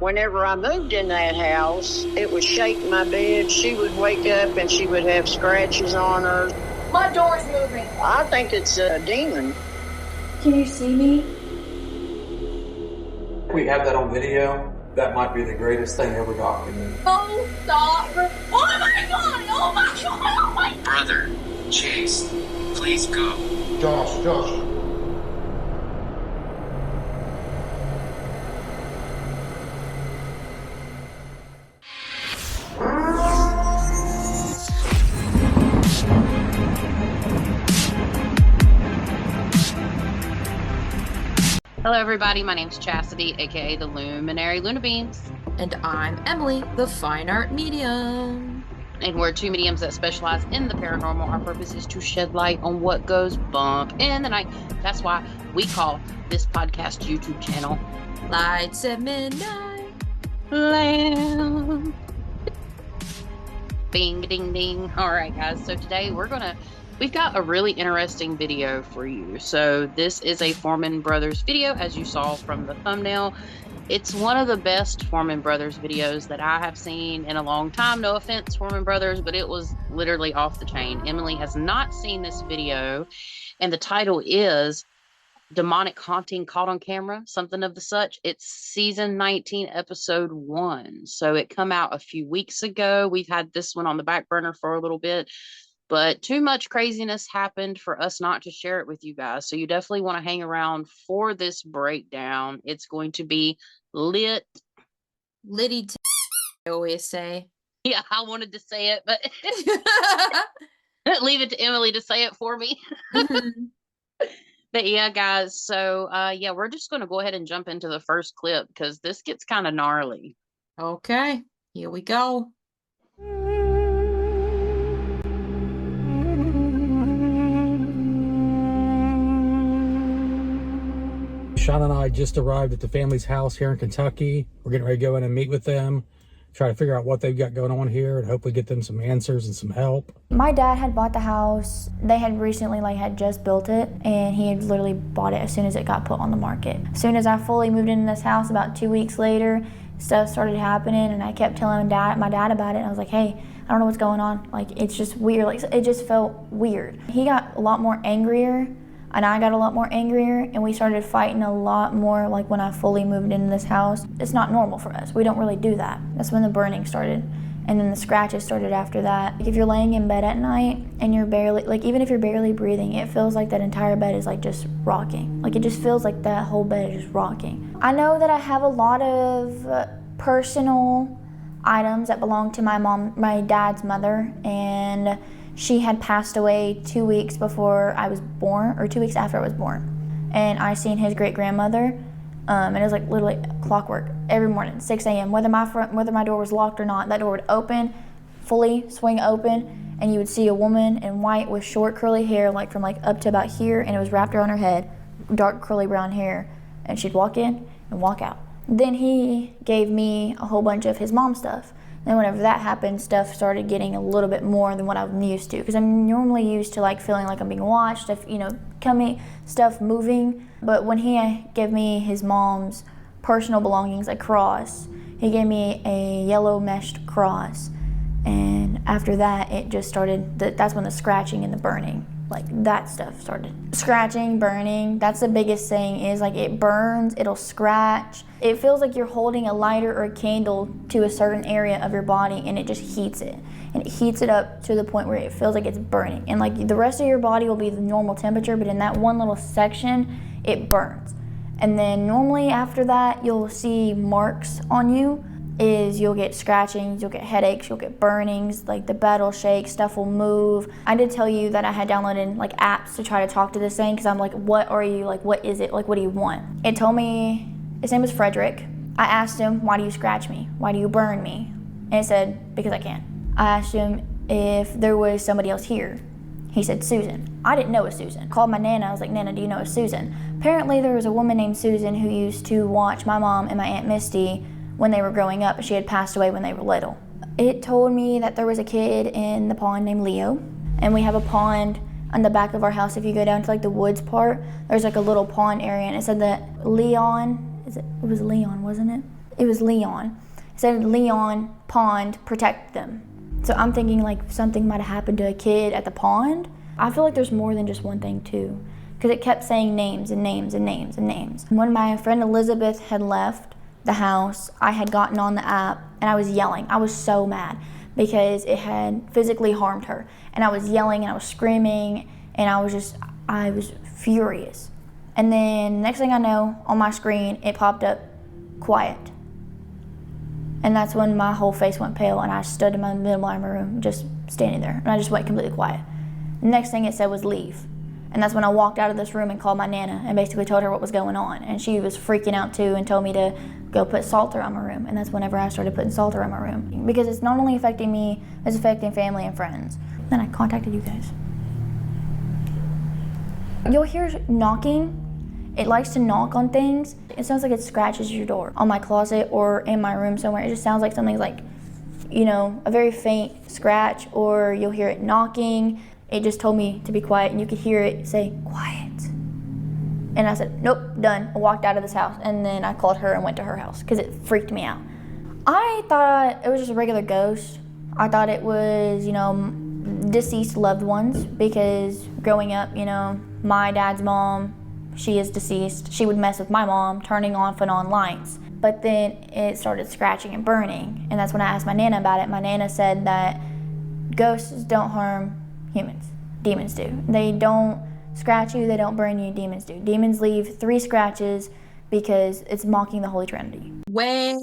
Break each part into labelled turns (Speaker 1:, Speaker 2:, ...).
Speaker 1: Whenever I moved in that house, it would shake my bed. She would wake up and she would have scratches on her.
Speaker 2: My door's moving.
Speaker 1: I think it's a demon.
Speaker 2: Can you see me?
Speaker 3: We have that on video. That might be the greatest thing ever documented.
Speaker 2: Oh, stop. Oh my god! Oh my god! Oh my god!
Speaker 4: Brother, Chase, please go.
Speaker 5: Josh.
Speaker 6: Hello everybody, my name's Chastity, aka the Luminary Luna Beans.
Speaker 7: And I'm Emily, the fine art medium.
Speaker 6: And we're two mediums that specialize in the paranormal. Our purpose is to shed light on what goes bump in the night. That's why we call this podcast YouTube channel
Speaker 7: Lights at Midnight.
Speaker 6: Lamp. Bing, ding, ding. All right, guys. So today we've got a really interesting video for you. So this is a Foreman Brothers video, as you saw from the thumbnail. It's one of the best Foreman Brothers videos that I have seen in a long time. No offense, Foreman Brothers, but it was literally off the chain. Emily has not seen this video, and the title is Demonic Haunting Caught on Camera, something of the such. It's season 19, episode 1. So it come out a few weeks ago. We've had this one on the back burner for a little bit, but too much craziness happened for us not to share it with you guys. So you definitely want to hang around for this breakdown. It's going to be lit.
Speaker 7: Liddy I always say.
Speaker 6: Yeah, I wanted to say it, but leave it to Emily to say it for me. But yeah, guys, so yeah, we're just going to go ahead and jump into the first clip because this gets kind of gnarly.
Speaker 7: Okay, here we go.
Speaker 8: Sean and I just arrived at the family's house here in Kentucky. We're getting ready to go in and meet with them, try to figure out what they've got going on here, and hopefully get them some answers and some help.
Speaker 9: My dad had bought the house. They had recently had just built it, and he had literally bought it as soon as it got put on the market. As soon as I fully moved into this house, about 2 weeks later, stuff started happening, and I kept telling my dad about it. And I was like, hey, I don't know what's going on. It's just weird. It just felt weird. He got a lot more angrier, and I got a lot more angrier, and we started fighting a lot more when I fully moved into this house. It's not normal for us. We don't really do that. That's when the burning started, and then the scratches started after that. If you're laying in bed at night and you're barely, even if you're barely breathing, it feels like that entire bed is just rocking. It just feels like that whole bed is just rocking. I know that I have a lot of personal items that belong to my dad's mother, and she had passed away 2 weeks before I was born, or 2 weeks after I was born. And I seen his great-grandmother, and it was literally clockwork every morning, 6 a.m. Whether my door was locked or not, that door would open, fully swing open, and you would see a woman in white with short curly hair, from up to about here, and it was wrapped around her head, dark curly brown hair, and she'd walk in and walk out. Then he gave me a whole bunch of his mom's stuff. Then whenever that happened, stuff started getting a little bit more than what I'm used to, because I'm normally used to feeling like I'm being watched, stuff moving. But when he gave me his mom's personal belongings, a cross, he gave me a yellow meshed cross, and after that it just started. That's when the scratching and the burning, that stuff started. Scratching, burning, that's the biggest thing, is it burns, it'll scratch. It feels like you're holding a lighter or a candle to a certain area of your body, and it just heats it. And it heats it up to the point where it feels like it's burning. And the rest of your body will be the normal temperature, but in that one little section, it burns. And then normally after that, you'll see marks on you. You'll get scratchings, you'll get headaches, you'll get burnings, the bed will shake, stuff will move. I did tell you that I had downloaded apps to try to talk to this thing, because I'm what are you, what is it, what do you want? It told me, his name was Frederick. I asked him, why do you scratch me? Why do you burn me? And he said, because I can. I asked him if there was somebody else here. He said, Susan. I didn't know it was Susan. Called my Nana, I was like, Nana, do you know it's Susan? Apparently there was a woman named Susan who used to watch my mom and my Aunt Misty when they were growing up. She had passed away when they were little. It told me that there was a kid in the pond named Leo, and we have a pond on the back of our house. If you go down to the woods part, there's a little pond area, and it said that Leon, it was Leon, wasn't it? It was Leon. It said Leon pond, protect them. So I'm thinking like something might have happened to a kid at the pond. I feel like there's more than just one thing too, because it kept saying names and names and names and names. When my friend Elizabeth had left the house, I had gotten on the app and I was yelling. I was so mad because it had physically harmed her. And I was yelling and I was screaming and I was furious. And then next thing I know, on my screen, it popped up, quiet. And that's when my whole face went pale and I stood in my middle of my room, just standing there. And I just went completely quiet. The next thing it said was leave. And that's when I walked out of this room and called my Nana and basically told her what was going on. And she was freaking out too and told me to go put salt around my room. And that's whenever I started putting salt around my room. Because it's not only affecting me, it's affecting family and friends. Then I contacted you guys. You'll hear knocking. It likes to knock on things. It sounds like it scratches your door on my closet or in my room somewhere. It just sounds like something's like, you know, a very faint scratch, or you'll hear it knocking. It just told me to be quiet, and you could hear it say, quiet. And I said, nope, done. I walked out of this house, and then I called her and went to her house because it freaked me out. I thought it was just a regular ghost. I thought it was, you know, deceased loved ones, because growing up, you know, my dad's mom, she is deceased. She would mess with my mom, turning off and on lights. But then it started scratching and burning, and that's when I asked my Nana about it. My Nana said that ghosts don't harm humans. Demons do. They don't scratch you, they don't burn you, demons do. Demons leave 3 scratches because it's mocking the Holy Trinity.
Speaker 7: Well,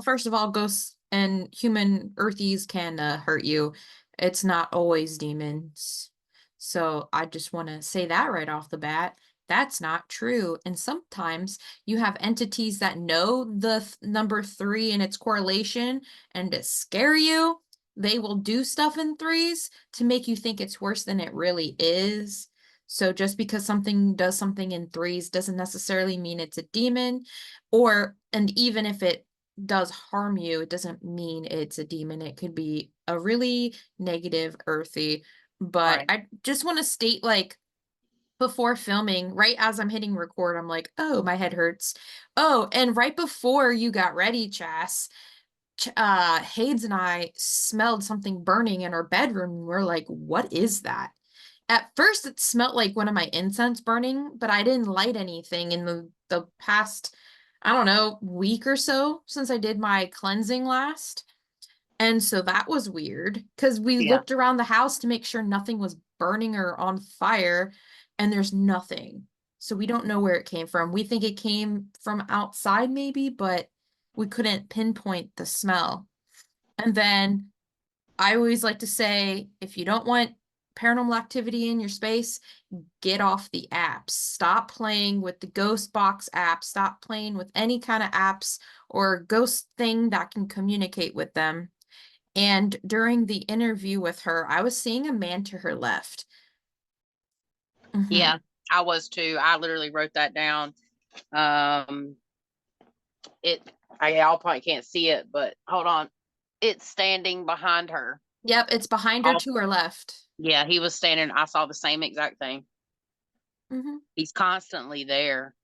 Speaker 7: first of all, ghosts and human earthies can hurt you. It's not always demons. So I just want to say that right off the bat. That's not true. And sometimes you have entities that know the number 3 and its correlation, and to scare you, they will do stuff in 3s to make you think it's worse than it really is. So just because something does something in 3s doesn't necessarily mean it's a demon, and even if it does harm you, it doesn't mean it's a demon. It could be a really negative earthy. But
Speaker 6: Right.
Speaker 7: I just want to state, like, before filming, right as I'm hitting record, I'm like, oh, my head hurts. Oh, and right before you got ready, Chas, Hades and I smelled something burning in our bedroom. We're like, what is that? At first, it smelled like one of my incense burning, but I didn't light anything in the past, I don't know, week or so since I did my cleansing last. And so that was weird because we
Speaker 6: Yeah.
Speaker 7: looked around the house to make sure nothing was burning or on fire, and there's nothing. So we don't know where it came from. We think it came from outside maybe, but we couldn't pinpoint the smell. And then I always like to say, if you don't want paranormal activity in your space, get off the apps. Stop playing with the Ghost Box app. Stop playing with any kind of apps or ghost thing that can communicate with them. And during the interview with her, I was seeing a man to her left.
Speaker 6: Yeah, I was too. I literally wrote that down. Y'all probably can't see it, but hold on. It's standing behind her.
Speaker 7: Yep, it's behind her to her left.
Speaker 6: Yeah, he was standing. I saw the same exact thing. He's constantly there.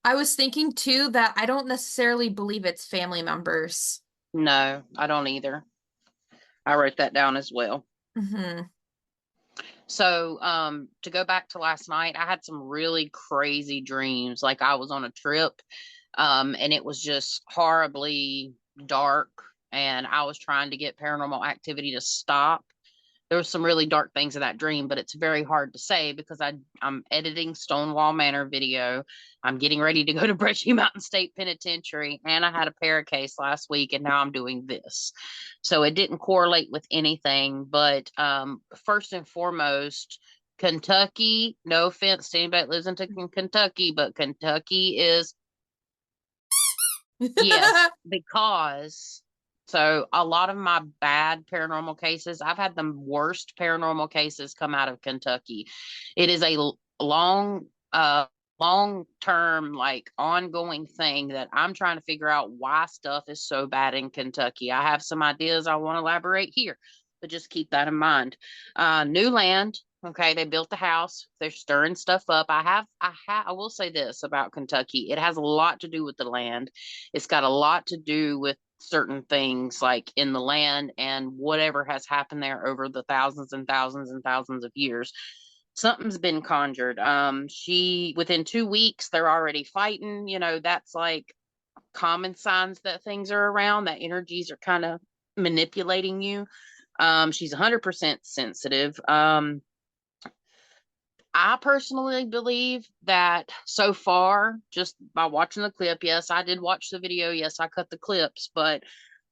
Speaker 7: I was thinking too that I don't necessarily believe it's family members.
Speaker 6: No, I don't either. I wrote that down as well. So, to go back to last night, I had some really crazy dreams. Like I was on a trip, and it was just horribly dark, and I was trying to get paranormal activity to stop. There was some really dark things in that dream, but it's very hard to say because I'm editing Stonewall Manor video. I'm getting ready to go to Brushy Mountain State Penitentiary, and I had a paracase last week, and now I'm doing this. So it didn't correlate with anything. But first and foremost, Kentucky, no offense to anybody that lives in Kentucky, but Kentucky is, yes, because so a lot of my bad paranormal cases, I've had the worst paranormal cases come out of Kentucky. It is a long term, like ongoing thing that I'm trying to figure out why stuff is so bad in Kentucky. I have some ideas I want to elaborate here, but just keep that in mind. New land, Okay, they built the house. They're stirring stuff up. I will say this about Kentucky. It has a lot to do with the land. It's got a lot to do with certain things like in the land and whatever has happened there over the thousands and thousands and thousands of years. Something's been conjured. Within 2 weeks, they're already fighting. That's like common signs that things are around, that energies are kind of manipulating you. She's 100% sensitive. I personally believe that so far, just by watching the clip, yes, I did watch the video. Yes, I cut the clips, but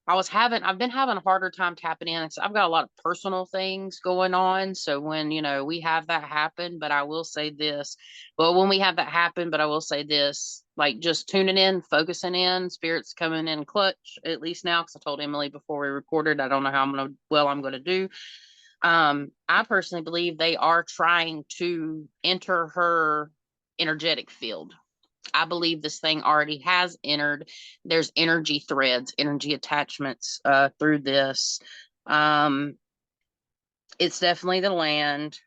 Speaker 6: I've been having a harder time tapping in. I've got a lot of personal things going on. So when, we have that happen, but I will say this, well, when we have that happen, but I will say this, like just tuning in, focusing in, spirits coming in clutch, at least now, because I told Emily before we recorded, I don't know how I'm going to do. I personally believe they are trying to enter her energetic field. I believe this thing already has entered. There's energy threads, energy attachments through this. Um, it's definitely the land.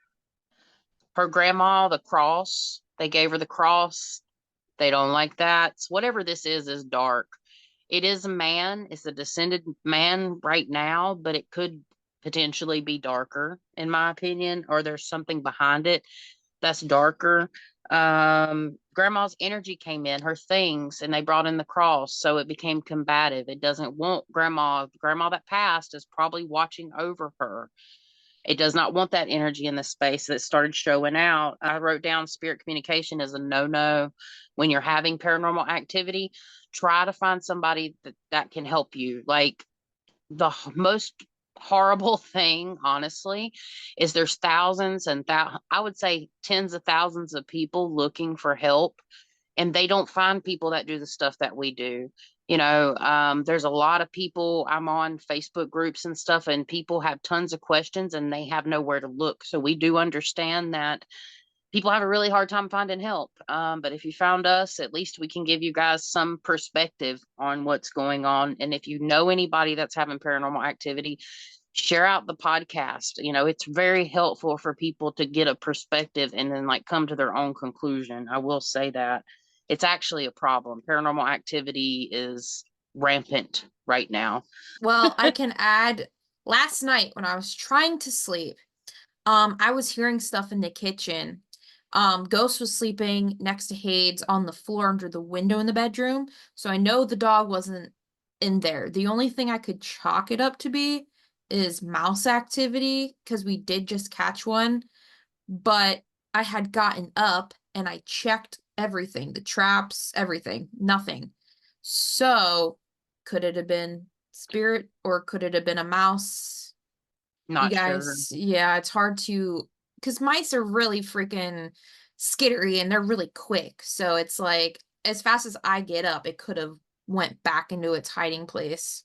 Speaker 6: Her grandma, the cross, they gave her the cross. They don't like that. So whatever this is dark. It is a man. It's a descended man right now, but it could potentially be darker, in my opinion, or there's something behind it that's darker. Grandma's energy came in, her things, and they brought in the cross, so it became combative. It doesn't want grandma that passed is probably watching over her. It does not want that energy in the space that started showing out. I wrote down spirit communication is a no-no when you're having paranormal activity. Try to find somebody that can help you. Like the most horrible thing, honestly, is there's thousands and I would say tens of thousands of people looking for help, and they don't find people that do the stuff that we do. There's a lot of people. I'm on Facebook groups and stuff, and people have tons of questions and they have nowhere to look. So we do understand that people have a really hard time finding help. But if you found us, at least we can give you guys some perspective on what's going on. And if you know anybody that's having paranormal activity, share out the podcast. It's very helpful for people to get a perspective and then like come to their own conclusion. I will say that it's actually a problem. Paranormal activity is rampant right now.
Speaker 7: Well, I can add last night when I was trying to sleep, I was hearing stuff in the kitchen. Ghost was sleeping next to Hades on the floor under the window in the bedroom, so I know the dog wasn't in there. The only thing I could chalk it up to be is mouse activity, because we did just catch one, but I had gotten up and I checked everything, the traps, everything, nothing. So, could it have been spirit or could it have been a mouse? You
Speaker 6: Not sure.
Speaker 7: guys, yeah, it's hard to, because mice are really freaking skittery and they're really quick. So it's like, as fast as I get up, it could have went back into its hiding place.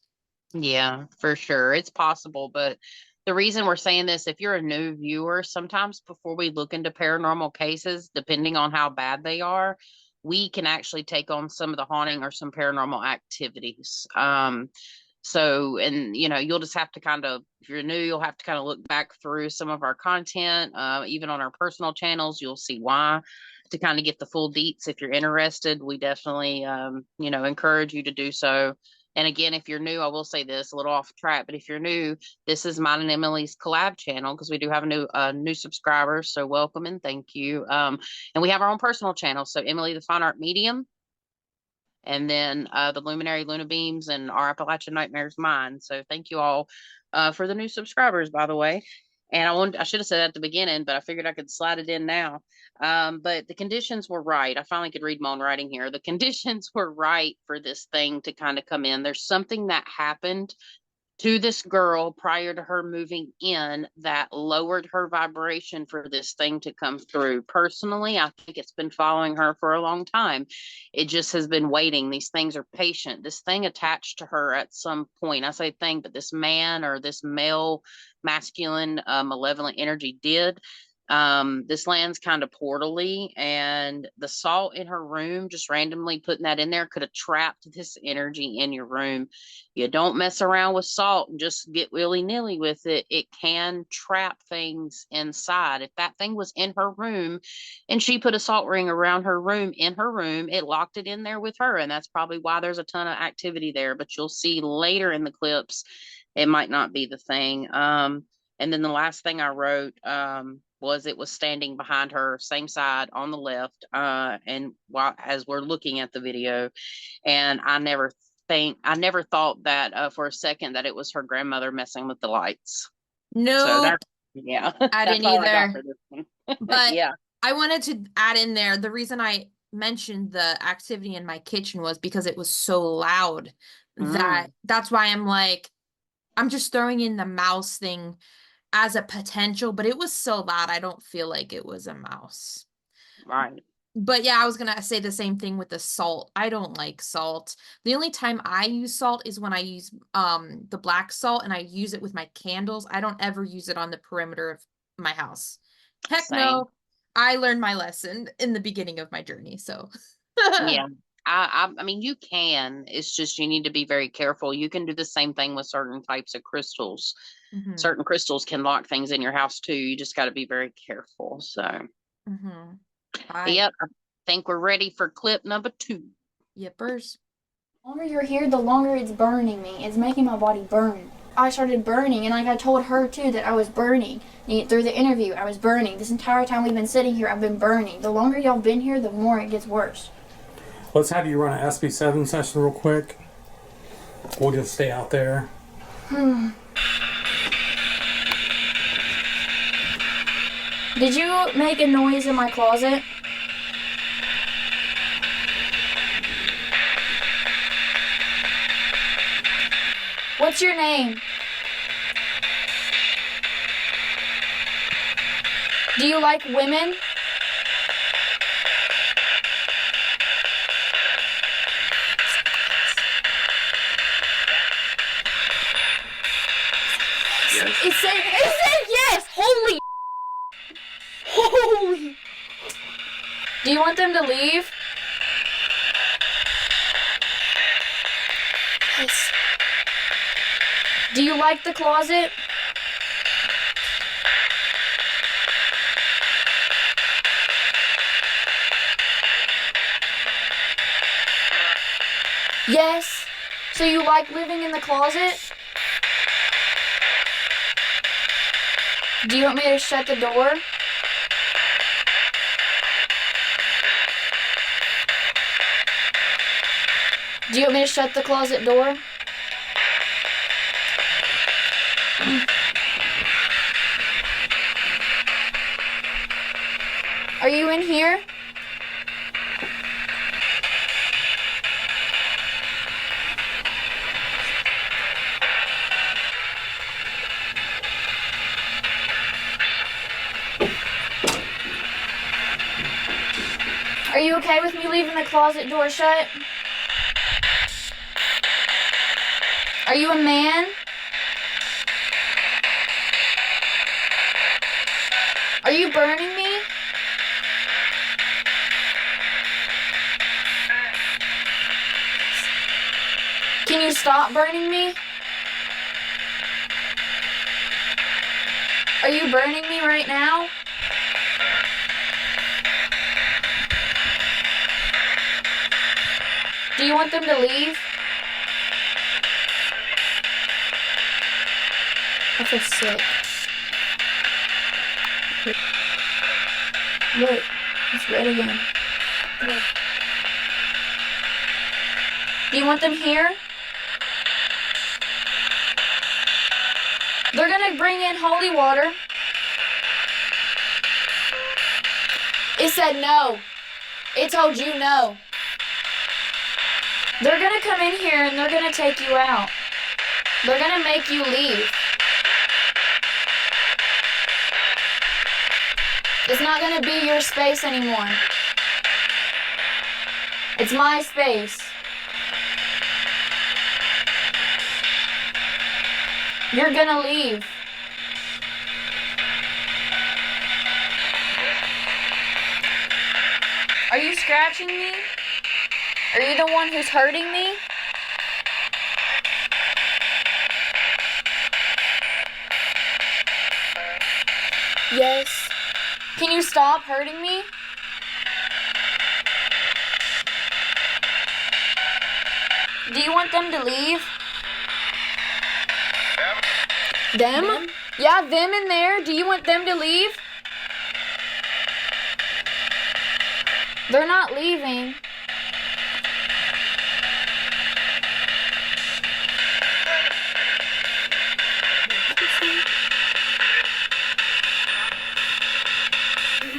Speaker 6: Yeah, for sure. It's possible, but the reason we're saying this, if you're a new viewer, sometimes before we look into paranormal cases, depending on how bad they are, we can actually take on some of the haunting or some paranormal activities. And you'll just have to kind of, if you're new, you'll have to kind of look back through some of our content, even on our personal channels, you'll see why to kind of get the full deets. If you're interested, we definitely, encourage you to do so. And again, if you're new, I will say this a little off track, but if you're new, this is mine and Emily's collab channel because we do have a new subscriber. So welcome and thank you. And we have our own personal channel. So Emily, the Fine Art Medium, and then the Luminary Luna Beams and our Appalachian Nightmares mine. So thank you all for the new subscribers, by the way. And I should have said that at the beginning, but I figured I could slide it in now. But the conditions were right. I finally could read my own writing here. The conditions were right for this thing to kind of come in. There's something that happened to this girl prior to her moving in that lowered her vibration for this thing to come through. Personally, I think it's been following her for a long time. It just has been waiting. These things are patient. This thing attached to her at some point. I say thing, but this man or this male, masculine, malevolent energy did. This lands kind of portally, and the salt in her room, just randomly putting that in there, could have trapped this energy in your room. You don't mess around with salt and just get willy-nilly with it. It can trap things inside. If that thing was in her room and she put a salt ring around her room in her room, it locked it in there with her, and that's probably why there's a ton of activity there. But you'll see later in the clips, it might not be the thing. And then the last thing I wrote was it was standing behind her, same side on the left, and while as we're looking at the video, and I never thought that for a second that it was her grandmother messing with the lights. So
Speaker 7: No,
Speaker 6: that, yeah,
Speaker 7: I
Speaker 6: that's
Speaker 7: didn't
Speaker 6: all I got for
Speaker 7: either.
Speaker 6: this one.
Speaker 7: But
Speaker 6: Yeah.
Speaker 7: I wanted to add in there, the reason I mentioned the activity in my kitchen was because it was so loud that that's why I'm like, I'm just throwing in the mouse thing as a potential, but it was so loud, I don't feel like it was a mouse.
Speaker 6: Right.
Speaker 7: But yeah, I was gonna say the same thing with the salt. I don't like salt. The only time I use salt is when I use the black salt, and I use it with my candles. I don't ever use it on the perimeter of my house. Heck
Speaker 6: Same.
Speaker 7: no. I learned my lesson in the beginning of my journey, so.
Speaker 6: Yeah. I mean, you can. It's just you need to be very careful. You can do the same thing with certain types of crystals.
Speaker 7: Mhm.
Speaker 6: Certain crystals can lock things in your house too. You just got to be very careful. So,
Speaker 7: Mhm.
Speaker 6: yep, I think we're ready for clip number 2.
Speaker 7: Yippers.
Speaker 9: The longer you're here, the longer it's burning me. It's making my body burn. I started burning, and like I told her too that I was burning. Through the interview, I was burning. This entire time we've been sitting here, I've been burning. The longer y'all been here, the more it gets worse.
Speaker 8: Let's have you run an SB7 session real quick. We'll just stay out there.
Speaker 9: Did you make a noise in my closet? What's your name? Do you like women?
Speaker 4: Yes.
Speaker 9: It said yes! Holy! Holy! Do you want them to leave? Yes. Do you like the closet? Yes. So you like living in the closet? Do you want me to shut the door? Do you want me to shut the closet door? Are you in here? Are you okay with me leaving the closet door shut? Are you a man? Are you burning me? Can you stop burning me? Are you burning me right now? Do you want them to leave? I feel sick. Look, it's red again. Look. Do you want them here? They're gonna bring in holy water. It said no. It told you no. They're gonna come in here and they're gonna take you out. They're gonna make you leave. It's not gonna be your space anymore. It's my space. You're gonna leave. Are you scratching me? Are you the one who's hurting me? Yes. Can you stop hurting me? Do you want them to leave? Them? Yeah, them in there. Do you want them to leave? They're not leaving.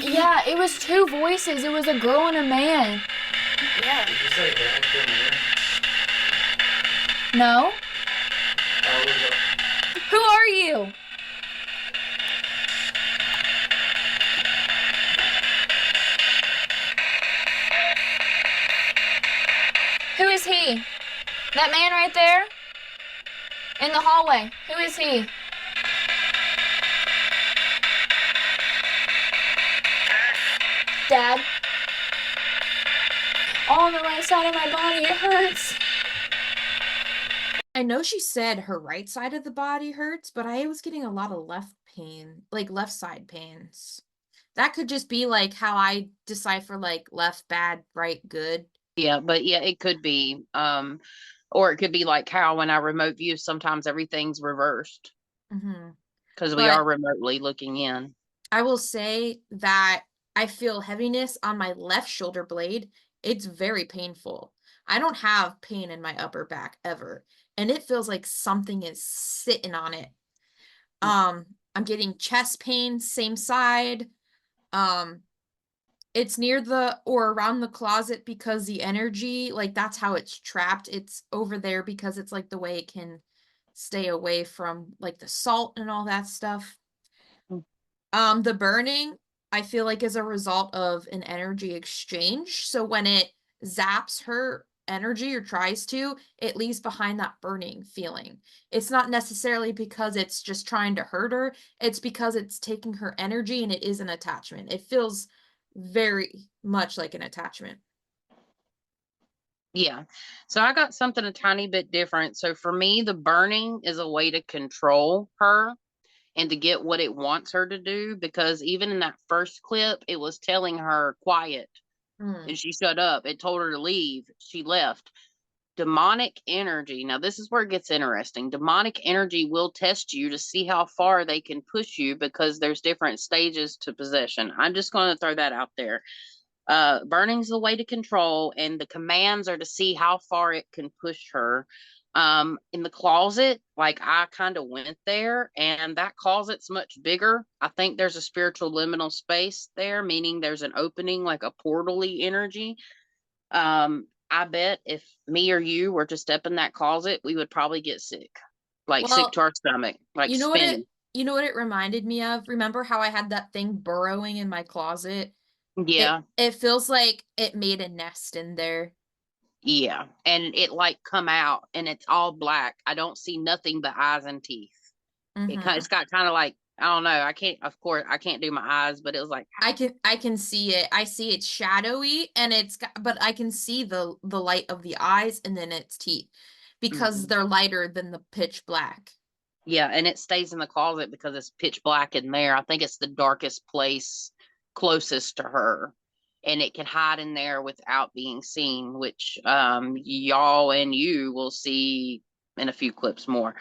Speaker 9: Yeah, it was two voices. It was a girl and a man. Yeah.
Speaker 3: Did you say that in here?
Speaker 9: No?
Speaker 3: Oh, was it-
Speaker 9: Who are you? Who is he? That man right there? In the hallway. Who is he? Dad. All on the right side of my body. It hurts.
Speaker 7: I know she said her right side of the body hurts, but I was getting a lot of left pain, like left side pains. That could just be like how I decipher like left bad, right good.
Speaker 6: Yeah, but yeah, it could be. Or it could be like how when I remote view, sometimes everything's reversed
Speaker 7: Mm-hmm.
Speaker 6: because we
Speaker 7: But
Speaker 6: are remotely looking in.
Speaker 7: I will say that I feel heaviness on my left shoulder blade. It's very painful. I don't have pain in my upper back ever, and it feels like something is sitting on it. I'm getting chest pain, same side. Um, it's near the or around the closet because the energy, like that's how it's trapped. It's over there because it's like the way it can stay away from like the salt and all that stuff. The burning, I feel like is a result of an energy exchange. So when it zaps her energy or tries to, it leaves behind that burning feeling. It's not necessarily because it's just trying to hurt her, it's because it's taking her energy and it is an attachment. It feels very much like an attachment.
Speaker 6: Yeah. So I got something a tiny bit different. So for me, the burning is a way to control her and to get what it wants her to do. Because even in that first clip, it was telling her quiet
Speaker 7: Mm.
Speaker 6: and she shut up. It told her to leave. She left. Demonic energy. Now, this is where it gets interesting. Demonic energy will test you to see how far they can push you because there's different stages to possession. I'm just going to throw that out there. Burning's the way to control, and the commands are to see how far it can push her. In the closet, like I kind of went there, and that closet's much bigger. I think there's a spiritual liminal space there, meaning there's an opening, like a portally energy. I bet if me or you were to step in that closet, we would probably get sick, like sick
Speaker 7: Well,
Speaker 6: to our stomach, like
Speaker 7: you know what it
Speaker 6: spinning.
Speaker 7: you know what it reminded me of? Remember how I had that thing burrowing in my closet? It
Speaker 6: Yeah,
Speaker 7: it feels like it made a nest in there.
Speaker 6: yeah, and it like come out, and it's all black. I don't see nothing but eyes and teeth.
Speaker 7: Mm-hmm.
Speaker 6: It's got kind of like I don't know. I can't, of course, I can't do my eyes, but it was like,
Speaker 7: I can see it. I see it's shadowy and but I can see the light of the eyes and then its teeth because
Speaker 6: mhm.
Speaker 7: they're lighter than the pitch black.
Speaker 6: Yeah, and it stays in the closet because it's pitch black in there. I think it's the darkest place closest to her. And it can hide in there without being seen, which y'all and you will see in a few clips more.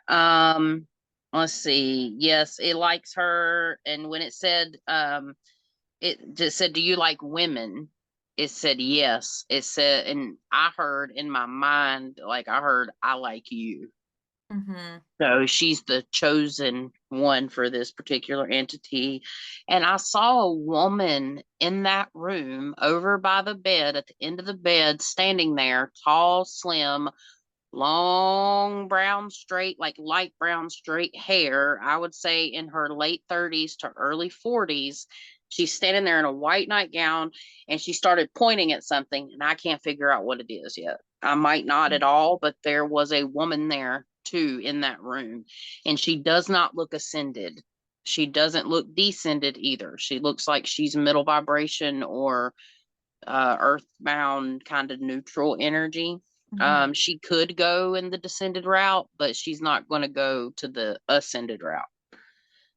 Speaker 6: Um let's see. Yes, it likes her. And when it just said, "Do you like women?" It said yes. It said, and I heard in my mind, like I heard, "I like you."
Speaker 7: Mm-hmm.
Speaker 6: So she's the chosen one for this particular entity. And I saw a woman in that room over by the bed, at the end of the bed, standing there, tall, slim, long brown, straight, like light brown, straight hair. I would say in her late 30s to early 40s. She's standing there in a white nightgown and she started pointing at something, and I can't figure out what it is yet. I might not at all, but there was a woman there too in that room, and she does not look ascended. She doesn't look descended either. She looks like she's middle vibration or earthbound kind of neutral energy. She could go in the descended route, but she's not going to go to the ascended route.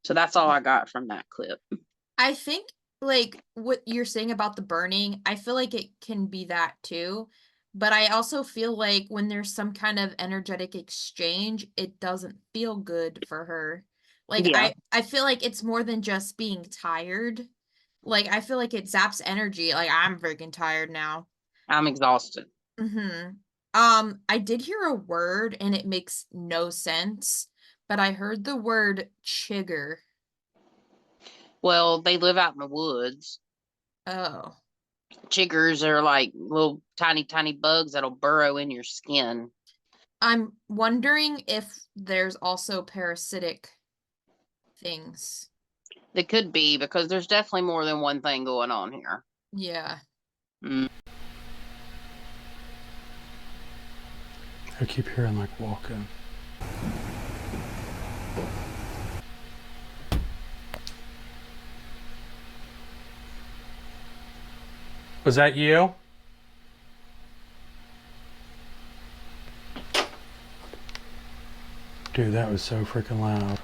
Speaker 6: So that's all I got from that clip.
Speaker 7: I think like what you're saying about the burning, I feel like it can be that too. But I also feel like when there's some kind of energetic exchange, it doesn't feel good for her. Like
Speaker 6: Yeah.
Speaker 7: I feel like it's more than just being tired. Like I feel like it zaps energy. Like I'm freaking tired now.
Speaker 6: I'm exhausted.
Speaker 7: I did hear a word and it makes no sense, but I heard the word chigger.
Speaker 6: Well, they live out in the woods.
Speaker 7: Oh.
Speaker 6: Chiggers are like little tiny, tiny bugs that'll burrow in your skin.
Speaker 7: I'm wondering if there's also parasitic things.
Speaker 6: They could be, because there's definitely more than one thing going on here.
Speaker 7: Yeah.
Speaker 8: I keep hearing like walking. Was that you? Dude, that was so freaking loud.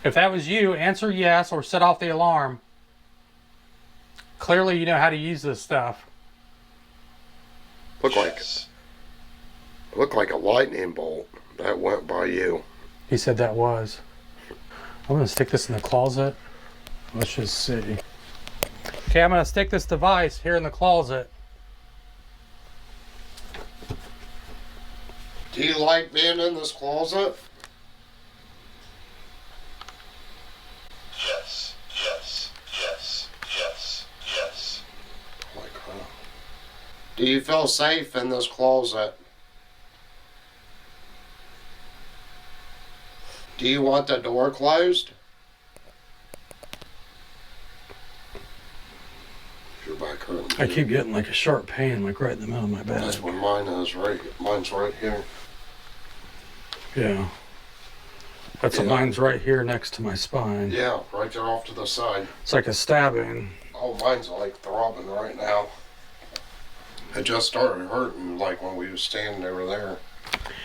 Speaker 8: If that was you, answer yes or set off the alarm. Clearly you know how to use this stuff.
Speaker 5: Looked like a lightning bolt that went by you.
Speaker 8: He said that was. I'm gonna stick this in the closet. Let's just see. Okay, I'm gonna stick this device here in the closet.
Speaker 5: Do you like being in this closet? Yes, yes, yes, yes, yes. Oh my God. Do you feel safe in this closet? Do you want the door closed? Your back hurting.
Speaker 8: I keep getting like a sharp pain, like right in the middle of my back.
Speaker 5: That's what mine is, right? Mine's right here.
Speaker 8: Yeah. That's what mine's right here next to my spine.
Speaker 5: Yeah, right there off to the side.
Speaker 8: It's like a stabbing.
Speaker 5: Oh, mine's like throbbing right now. It just started hurting like when we was standing over there.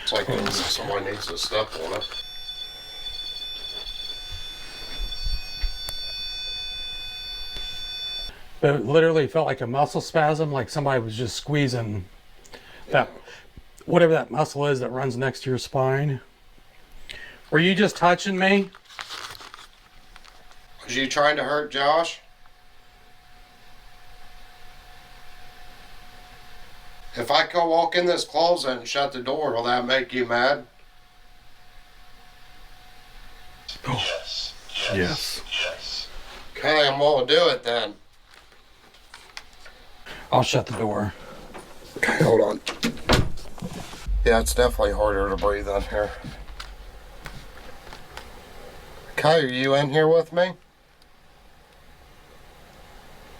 Speaker 5: It's like somebody needs to step on it.
Speaker 8: But it literally felt like a muscle spasm, like somebody was just squeezing that, whatever that muscle is that runs next to your spine. Were you just touching me?
Speaker 5: Was you trying to hurt Josh? If I go walk in this closet and shut the door, will that make you mad?
Speaker 8: Oh.
Speaker 5: Yes.
Speaker 8: Yes.
Speaker 5: Yes. Okay, I'm gonna do it then.
Speaker 8: I'll shut the door.
Speaker 5: Okay, hold on. Yeah, it's definitely harder to breathe in here. Okay, are you in here with me?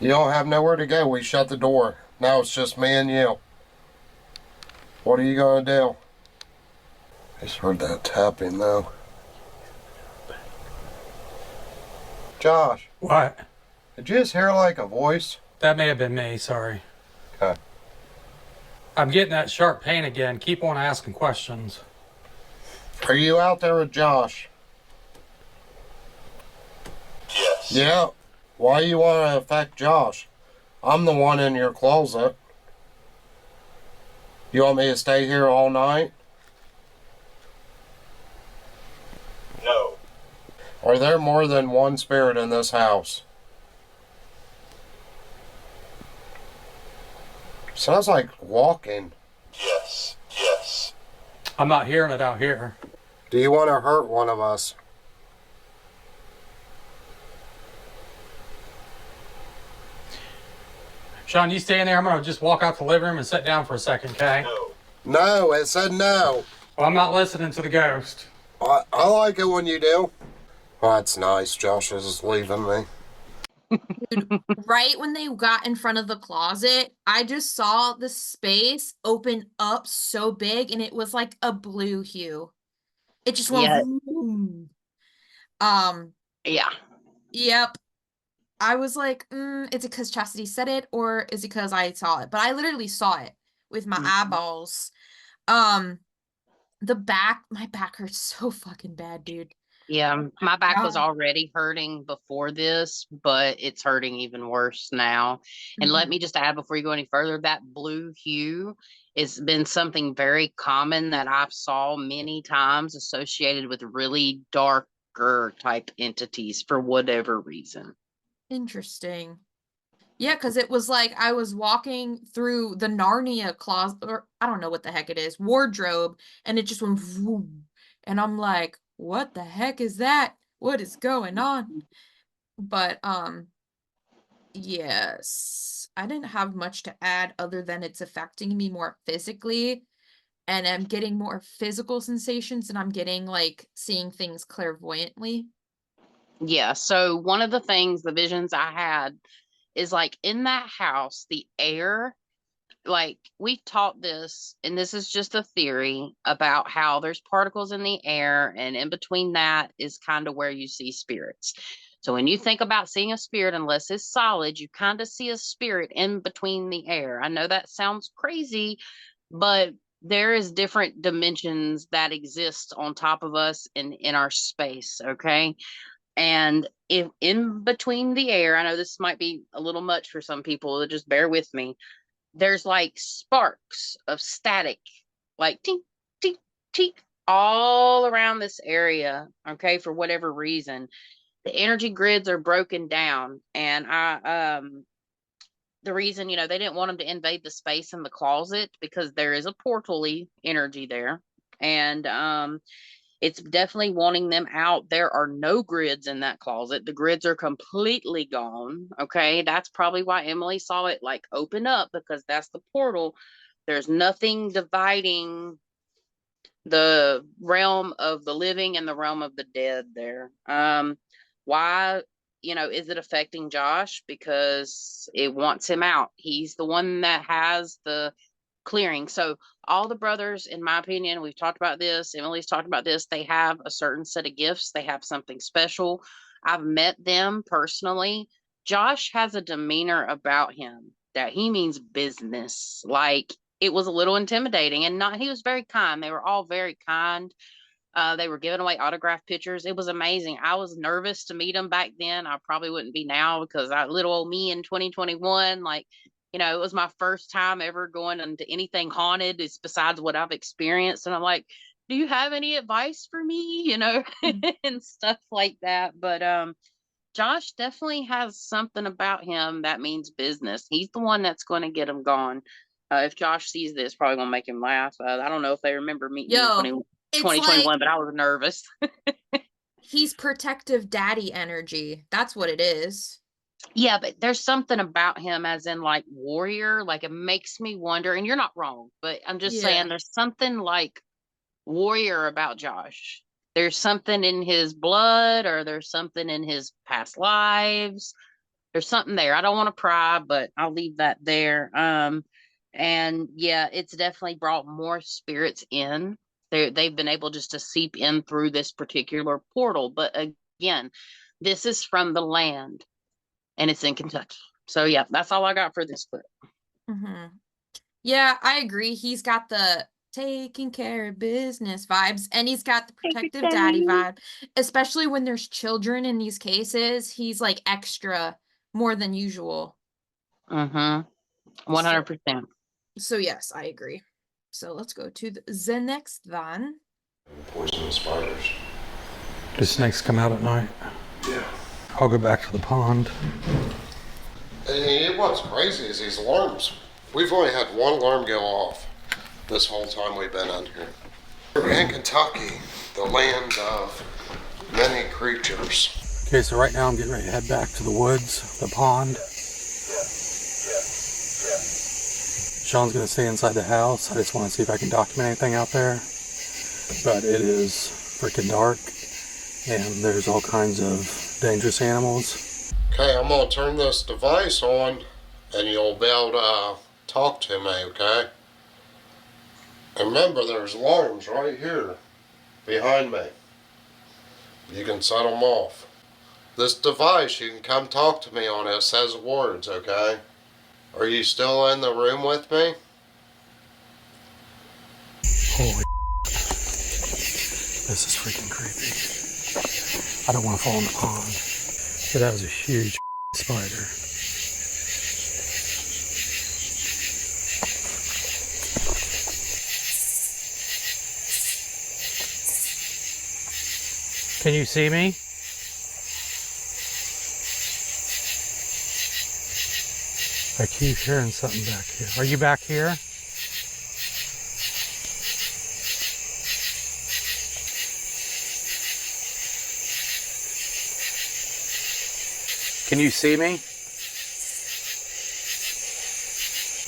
Speaker 5: You don't have nowhere to go. We shut the door. Now it's just me and you. What are you gonna do? I just heard that tapping though. Josh.
Speaker 8: What?
Speaker 5: Did you just hear like a voice?
Speaker 8: That may have been me, sorry.
Speaker 5: Okay.
Speaker 8: I'm getting that sharp pain again. Keep on asking questions.
Speaker 5: Are you out there with Josh? Yes. Yeah. Why you want to affect Josh? I'm the one in your closet. You want me to stay here all night? No. Are there more than one spirit in this house? Sounds like walking. Yes, yes.
Speaker 8: I'm not hearing it out here.
Speaker 5: Do you want to hurt one of us?
Speaker 8: Sean, you stay in there. I'm going to just walk out to the living room and sit down for a second, okay?
Speaker 5: No. No, it said no.
Speaker 8: Well, I'm not listening to the ghost.
Speaker 5: I like it when you do. Oh, that's nice. Josh is leaving me.
Speaker 7: Dude, right when they got in front of the closet, I just saw the space open up so big and it was like a blue hue. It just went
Speaker 6: Yeah.
Speaker 7: boom.
Speaker 6: Yeah.
Speaker 7: Yep. I was like, is it because Chastity said it or is it because I saw it? But I literally saw it with my eyeballs. Um, my back hurts so fucking bad, dude.
Speaker 6: Yeah, my back was
Speaker 7: God.
Speaker 6: already hurting before this, but it's hurting even worse now. And let
Speaker 7: Mhm.
Speaker 6: me just add before you go any further, that blue hue has been something very common that I've saw many times associated with really darker type entities for whatever reason.
Speaker 7: Interesting. Yeah, because it was like I was walking through the Narnia closet, or I don't know what the heck it is, wardrobe, and it just went vroom. And I'm like, what the heck is that? What is going on? But yes, I didn't have much to add other than it's affecting me more physically, and I'm getting more physical sensations, and I'm getting like seeing things clairvoyantly.
Speaker 6: Yeah, so one of the things, the visions I had is like in that house, the air, like we taught this, and this is just a theory about how there's particles in the air, and in between that is kind of where you see spirits. So when you think about seeing a spirit, unless it's solid, you kind of see a spirit in between the air. I know that sounds crazy, but there is different dimensions that exist on top of us in our space, okay? And if in between the air, I know this might be a little much for some people, just bear with me. There's like sparks of static, like tink, tink, tink, all around this area. Okay, for whatever reason, the energy grids are broken down, and the reason they didn't want them to invade the space in the closet because there is a portally energy there, and it's definitely wanting them out. There are no grids in that closet. The grids are completely gone. Okay. That's probably why Emily saw it like open up, because that's the portal. There's nothing dividing the realm of the living and the realm of the dead there. Why, is it affecting Josh? Because it wants him out. He's the one that has the clearing. So all the brothers, in my opinion, we've talked about this, Emily's talked about this, they have a certain set of gifts. They have something special. I've met them personally. Josh has a demeanor about him that he means business. Like, it was a little intimidating, and not he was very kind. They were all very kind. They were giving away autograph pictures. It was amazing. I was nervous to meet them back then. I probably wouldn't be now, because little old me in 2021, like, it was my first time ever going into anything haunted, is besides what I've experienced. And I'm like, do you have any advice for me? And stuff like that. But Josh definitely has something about him that means business. He's the one that's going to get him gone. If Josh sees this, probably going to make him laugh. I don't know if they remember meeting me in
Speaker 7: Yo, it's like
Speaker 6: 2021, but I was nervous.
Speaker 7: he's protective daddy energy. That's what it is.
Speaker 6: Yeah, but there's something about him, as in like warrior. Like, it makes me wonder, and you're not wrong, but I'm just
Speaker 7: Yeah.
Speaker 6: saying there's something like warrior about Josh. There's something in his blood, or there's something in his past lives. There's something there. I don't want to pry, but I'll leave that there. And yeah, it's definitely brought more spirits in. They've been able just to seep in through this particular portal. But again, this is from the land, and it's in Kentucky. So yeah, that's all I got for this clip.
Speaker 7: Mm-hmm. Yeah, I agree. He's got the taking care of business vibes, and he's got the protective daddy vibe, especially when there's children in these cases. He's like extra more than usual.
Speaker 6: Mm-hmm.
Speaker 7: So,
Speaker 6: 100%.
Speaker 7: so yes, I agree. So let's go to the next then.
Speaker 5: Poisonous spiders.
Speaker 8: Do snakes come out at night?
Speaker 5: Yeah.
Speaker 8: I'll go back to the pond.
Speaker 5: And what's crazy is these alarms. We've only had one alarm go off this whole time we've been in here. We're in Kentucky, the land of many creatures.
Speaker 8: Okay, so right now I'm getting ready to head back to the woods, the pond. Sean's gonna stay inside the house. I just want to see if I can document anything out there. But it is freaking dark, and there's all kinds of dangerous animals.
Speaker 5: Okay, I'm gonna turn this device on, and you'll be able to talk to me, okay? And remember, there's alarms right here behind me. You can set them off. This device, you can come talk to me on it. It says words, okay? Are you still in the room with me?
Speaker 8: Holy this is freaking creepy. I don't want to fall in the pond. But that was a huge spider. Can you see me? I keep hearing something back here. Are you back here? Can you see me?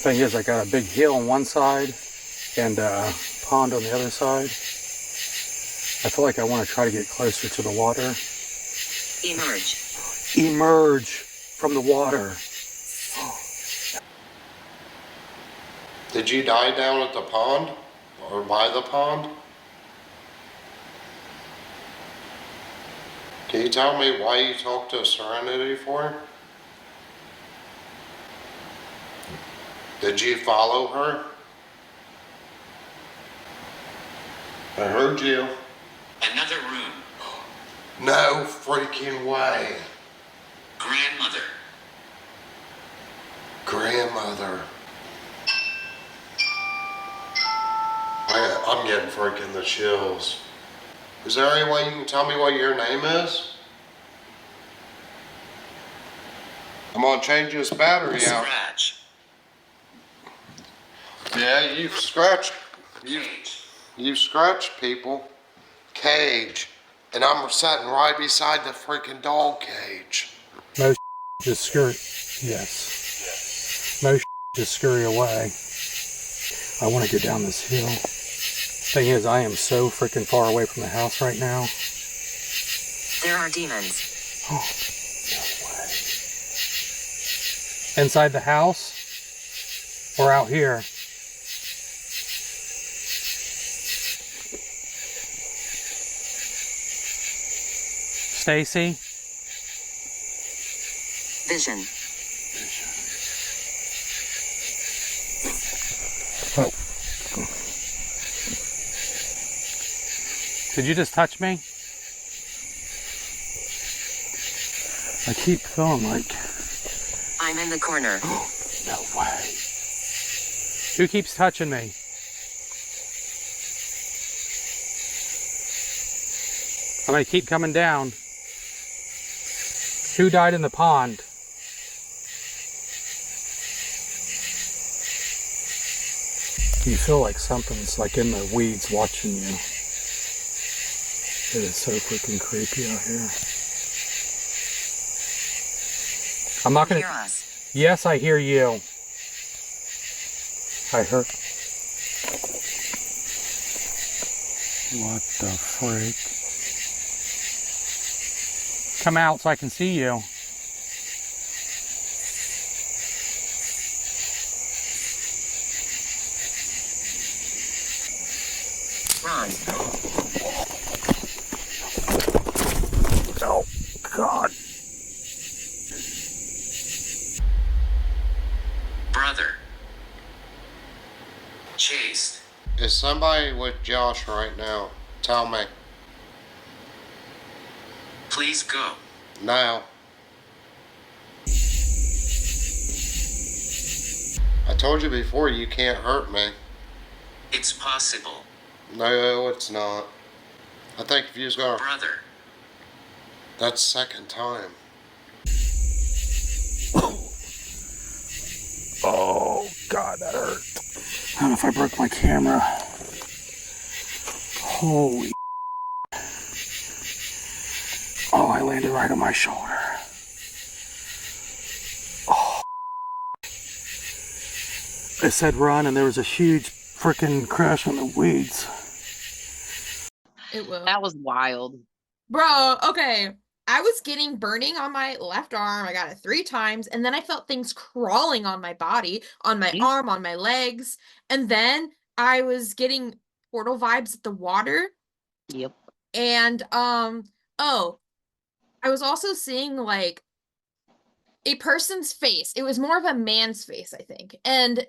Speaker 8: Thing is, I got a big hill on one side and a pond on the other side. I feel like I want to try to get closer to the water.
Speaker 4: Emerge.
Speaker 8: Emerge from the water.
Speaker 5: Did you die down at the pond? Or by the pond? Can you tell me why you talked to Serenity for? Did you follow her? I heard you.
Speaker 4: Another room.
Speaker 5: No freaking way.
Speaker 4: Grandmother.
Speaker 5: Grandmother. I'm getting freaking the chills. Is there any way you can tell me what your name is? I'm gonna change this battery out.
Speaker 4: Scratch.
Speaker 5: Yeah, you've scratched.
Speaker 4: Cage.
Speaker 5: You've scratched people. Cage. And I'm sitting right beside the freaking dog cage.
Speaker 8: Most just scurry. Yes. Most just scurry away. I want to get down this hill. Thing is, I am so freaking far away from the house right now.
Speaker 4: There are demons.
Speaker 8: Oh, no way. Inside the house? Or out here? Stacy?
Speaker 4: Vision.
Speaker 8: Oh. Did you just touch me? I keep feeling like...
Speaker 4: I'm in the corner.
Speaker 8: No way. Who keeps touching me? I'm gonna keep coming down. Who died in the pond? You feel like something's like in the weeds watching you. It is so freaking creepy out here. I'm not gonna...
Speaker 4: Hear us.
Speaker 8: Yes, I hear you. I heard... What the freak? Come out so I can see you.
Speaker 4: Run.
Speaker 8: Oh, God.
Speaker 4: Brother. Chased.
Speaker 5: Is somebody with Josh right now? Tell me.
Speaker 4: Please go.
Speaker 5: Now. I told you before, you can't hurt me.
Speaker 4: It's possible.
Speaker 5: No, it's not. I think if you was gonna...
Speaker 4: Brother.
Speaker 5: That's second time.
Speaker 8: Oh, God, that hurt. I don't know if I broke my camera. Holy... Oh, I landed right on my shoulder. Oh. It said run, and there was a huge freaking crash on the weeds.
Speaker 7: It will.
Speaker 6: That was wild.
Speaker 7: Bro, okay. I was getting burning on my left arm. I got it 3 times. And then I felt things crawling on my body, on my arm, on my legs. And then I was getting portal vibes at the water.
Speaker 6: Yep.
Speaker 7: And, oh, I was also seeing like a person's face. It was more of a man's face, I think. And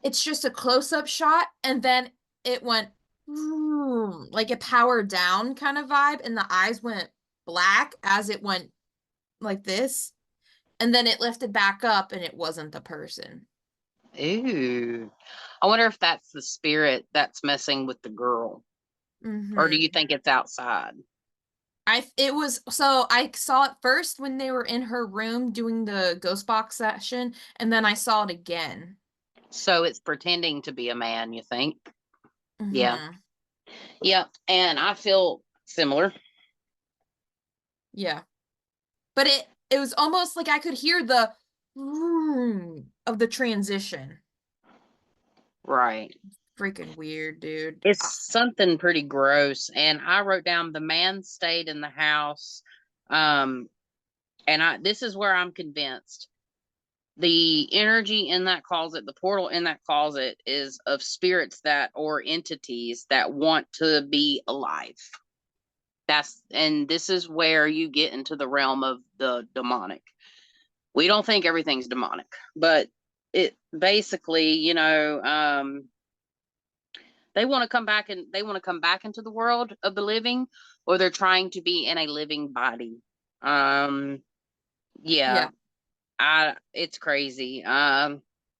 Speaker 7: it's just a close-up shot, and then it went like a power down kind of vibe, and the eyes went black as it went like this, and then it lifted back up, and it wasn't the person.
Speaker 6: Ooh. I wonder if that's the spirit that's messing with the girl. Or do you
Speaker 7: Mm-hmm.
Speaker 6: think it's outside?
Speaker 7: It was so I saw it first when they were in her room doing the ghost box session, and then I saw it again.
Speaker 6: So it's pretending to be a man, you think? Yeah.
Speaker 7: Mm-hmm.
Speaker 6: Yeah. And I feel similar.
Speaker 7: Yeah. But it was almost like I could hear the of the transition.
Speaker 6: Right.
Speaker 7: Freaking weird, dude.
Speaker 6: It's something pretty gross. And I wrote down the man stayed in the house. Um, and this is where I'm convinced the energy in that closet, the portal in that closet is of spirits that or entities that want to be alive. And this is where you get into the realm of the demonic. We don't think everything's demonic, but it basically, they want to come back and they want to come back into the world of the living, or they're trying to be in a living body. Um, yeah,
Speaker 7: Yeah.
Speaker 6: it's crazy.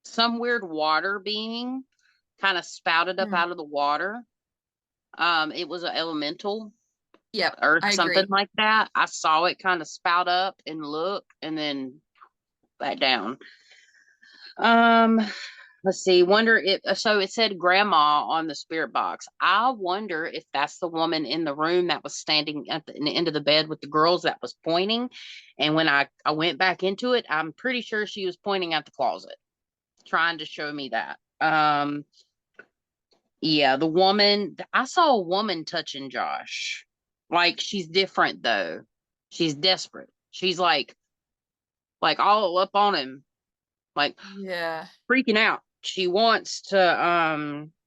Speaker 6: Some weird water being kind of spouted up
Speaker 7: Mm.
Speaker 6: out of the water. It was an elemental
Speaker 7: Yep,
Speaker 6: or
Speaker 7: I
Speaker 6: something
Speaker 7: agree.
Speaker 6: like that. I saw it kind of spout up and look and then back down. Um, let's see. Wonder if so it said grandma on the spirit box. I wonder if that's the woman in the room that was standing at the end of the bed with the girls that was pointing. And when I went back into it, I'm pretty sure she was pointing at the closet, trying to show me that. Yeah, the woman I saw a woman touching Josh. Like she's different though. She's desperate. She's like all up on him, like
Speaker 7: Yeah.
Speaker 6: freaking out. She wants to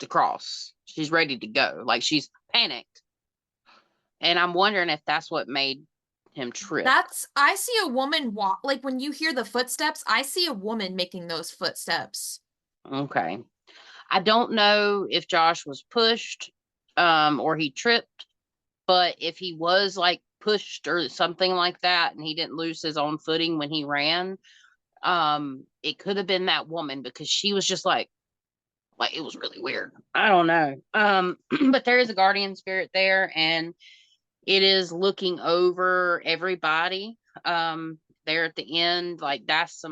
Speaker 6: cross. She's ready to go. Like she's panicked. And I'm wondering if that's what made him trip.
Speaker 7: I see a woman walk, like when you hear the footsteps, I see a woman making those footsteps.
Speaker 6: Okay. I don't know if Josh was pushed or he tripped, but if he was like pushed or something like that and he didn't lose his own footing when he ran, it could have been that woman because she was just like it was really weird. I don't know. But there is a guardian spirit there and it is looking over everybody. There at the end, like that's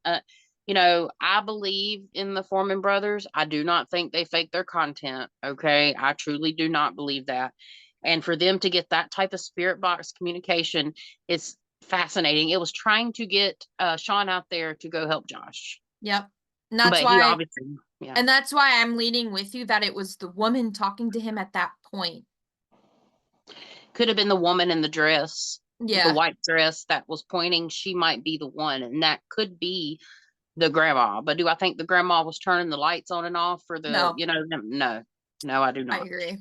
Speaker 6: I believe in the Foreman brothers. I do not think they fake their content. Okay. I truly do not believe that. And for them to get that type of spirit box communication, it's fascinating. It was trying to get Sean out there to go help Josh,
Speaker 7: Yep. And
Speaker 6: but he obviously, yeah,
Speaker 7: that's why I'm leaning with you that it was the woman talking to him at that point.
Speaker 6: could have been the woman in the dress, the
Speaker 7: Yeah.
Speaker 6: white dress that was pointing. She might be the one, and that could be the grandma. But do I think the grandma was turning the lights on and off for
Speaker 7: No,
Speaker 6: no, no, I do
Speaker 7: I
Speaker 6: not.
Speaker 7: agree.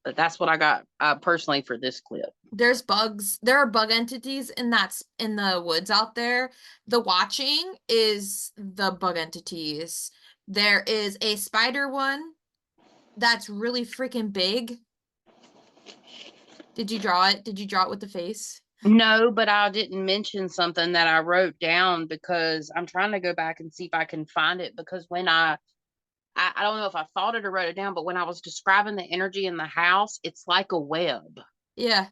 Speaker 6: But that's what I got personally for this clip.
Speaker 7: There's bugs. There are bug entities in the woods out there. The watching is the bug entities. There is a spider one that's really freaking big. Did you draw it? Did you draw it with the face?
Speaker 6: No, but I didn't mention something that I wrote down because I'm trying to go back and see if I can find it because when I don't know if I thought it or wrote it down, but when I was describing the energy in the house, it's like a web.
Speaker 7: Yeah.
Speaker 6: It's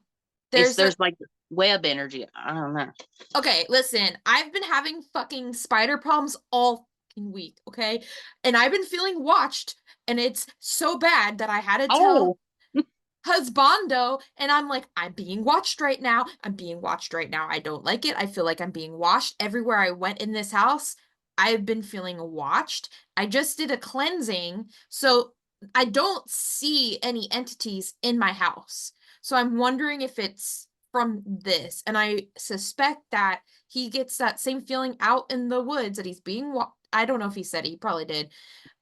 Speaker 7: There's a
Speaker 6: there's like web energy. I don't know.
Speaker 7: Okay, listen, I've been having fucking spider problems all fucking week, okay? And I've been feeling watched, and it's so bad that I had to tell
Speaker 6: Oh,
Speaker 7: husbando, and I'm like, I'm being watched right now. I'm being watched right now. I don't like it. I feel like I'm being watched. Everywhere I went in this house, I've been feeling watched. I just did a cleansing, so I don't see any entities in my house. So I'm wondering if it's from this, and I suspect that he gets that same feeling out in the woods that he's being I don't know if he said he probably did,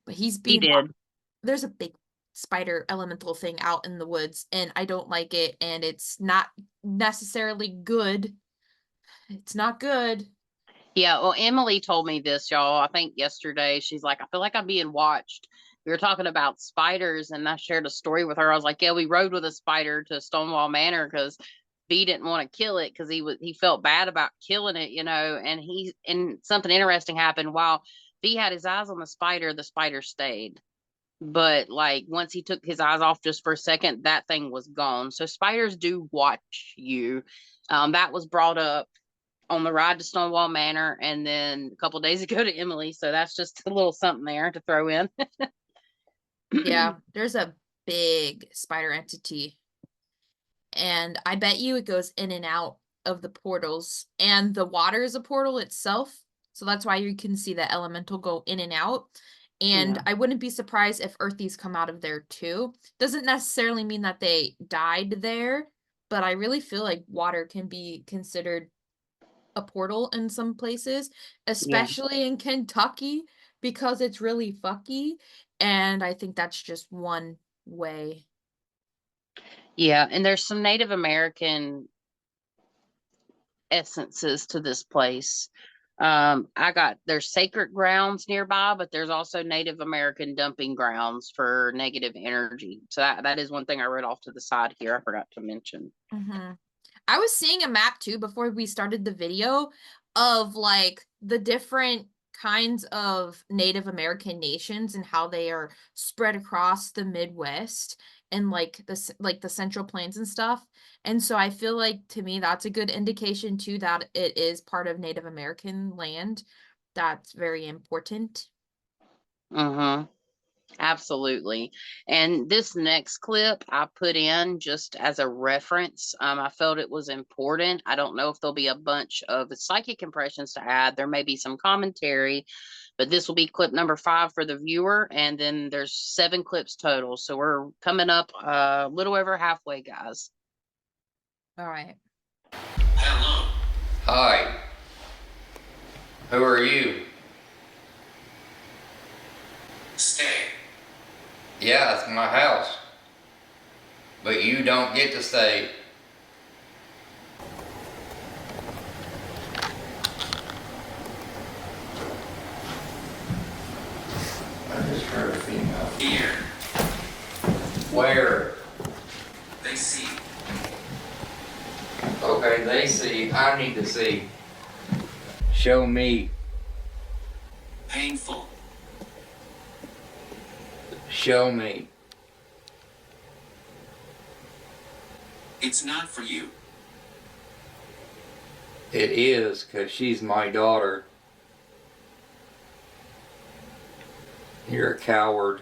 Speaker 7: but he's
Speaker 6: he
Speaker 7: being
Speaker 6: did.
Speaker 7: there's a big spider elemental thing out in the woods, and I don't like it, and it's not necessarily good. It's not good.
Speaker 6: Yeah, well, Emily told me this, y'all. I think yesterday. She's like, I feel like I'm being watched. We were talking about spiders, and I shared a story with her. I was like, yeah, we rode with a spider to Stonewall Manor because B didn't want to kill it because he felt bad about killing it, and something interesting happened while B had his eyes on the spider stayed. But like once he took his eyes off just for a second, that thing was gone. So spiders do watch you. That was brought up on the ride to Stonewall Manor, and then a couple days ago to Emily. So that's just a little something there to throw in.
Speaker 7: Yeah, there's a big spider entity, and I bet you it goes in and out of the portals, and the water is a portal itself. So that's why you can see the elemental go in and out. And
Speaker 6: Yeah.
Speaker 7: I wouldn't be surprised if earthies come out of there too. Doesn't necessarily mean that they died there, but I really feel like water can be considered a portal in some places,
Speaker 6: Yeah.
Speaker 7: especially in Kentucky, because it's really fucky. And I think that's just one way.
Speaker 6: Yeah. And there's some Native American essences to this place. There's sacred grounds nearby, but there's also Native American dumping grounds for negative energy. So that is one thing I wrote off to the side here. I forgot to mention.
Speaker 7: Mm-hmm. I was seeing a map too before we started the video of like the different kinds of Native American nations and how they are spread across the Midwest and like the Central Plains and stuff. And so I feel like to me that's a good indication too that it is part of Native American land. That's very important.
Speaker 6: Mm-hmm. Absolutely. And this next clip I put in just as a reference. I felt it was important. I don't know if there'll be a bunch of psychic impressions to add. There may be some commentary, but this will be clip number 5 for the viewer. And then there's 7 clips total. So we're coming up a little over halfway, guys.
Speaker 7: All right.
Speaker 4: Hello.
Speaker 10: Hi. Who are you?
Speaker 4: Stay.
Speaker 10: Yeah, it's my house. But you don't get to stay. I just heard a female.
Speaker 4: Here.
Speaker 10: Where?
Speaker 4: They see.
Speaker 10: Okay, they see. I need to see. Show me.
Speaker 4: Painful.
Speaker 10: Show me.
Speaker 4: It's not for you.
Speaker 10: It is, 'cause she's my daughter. You're a coward.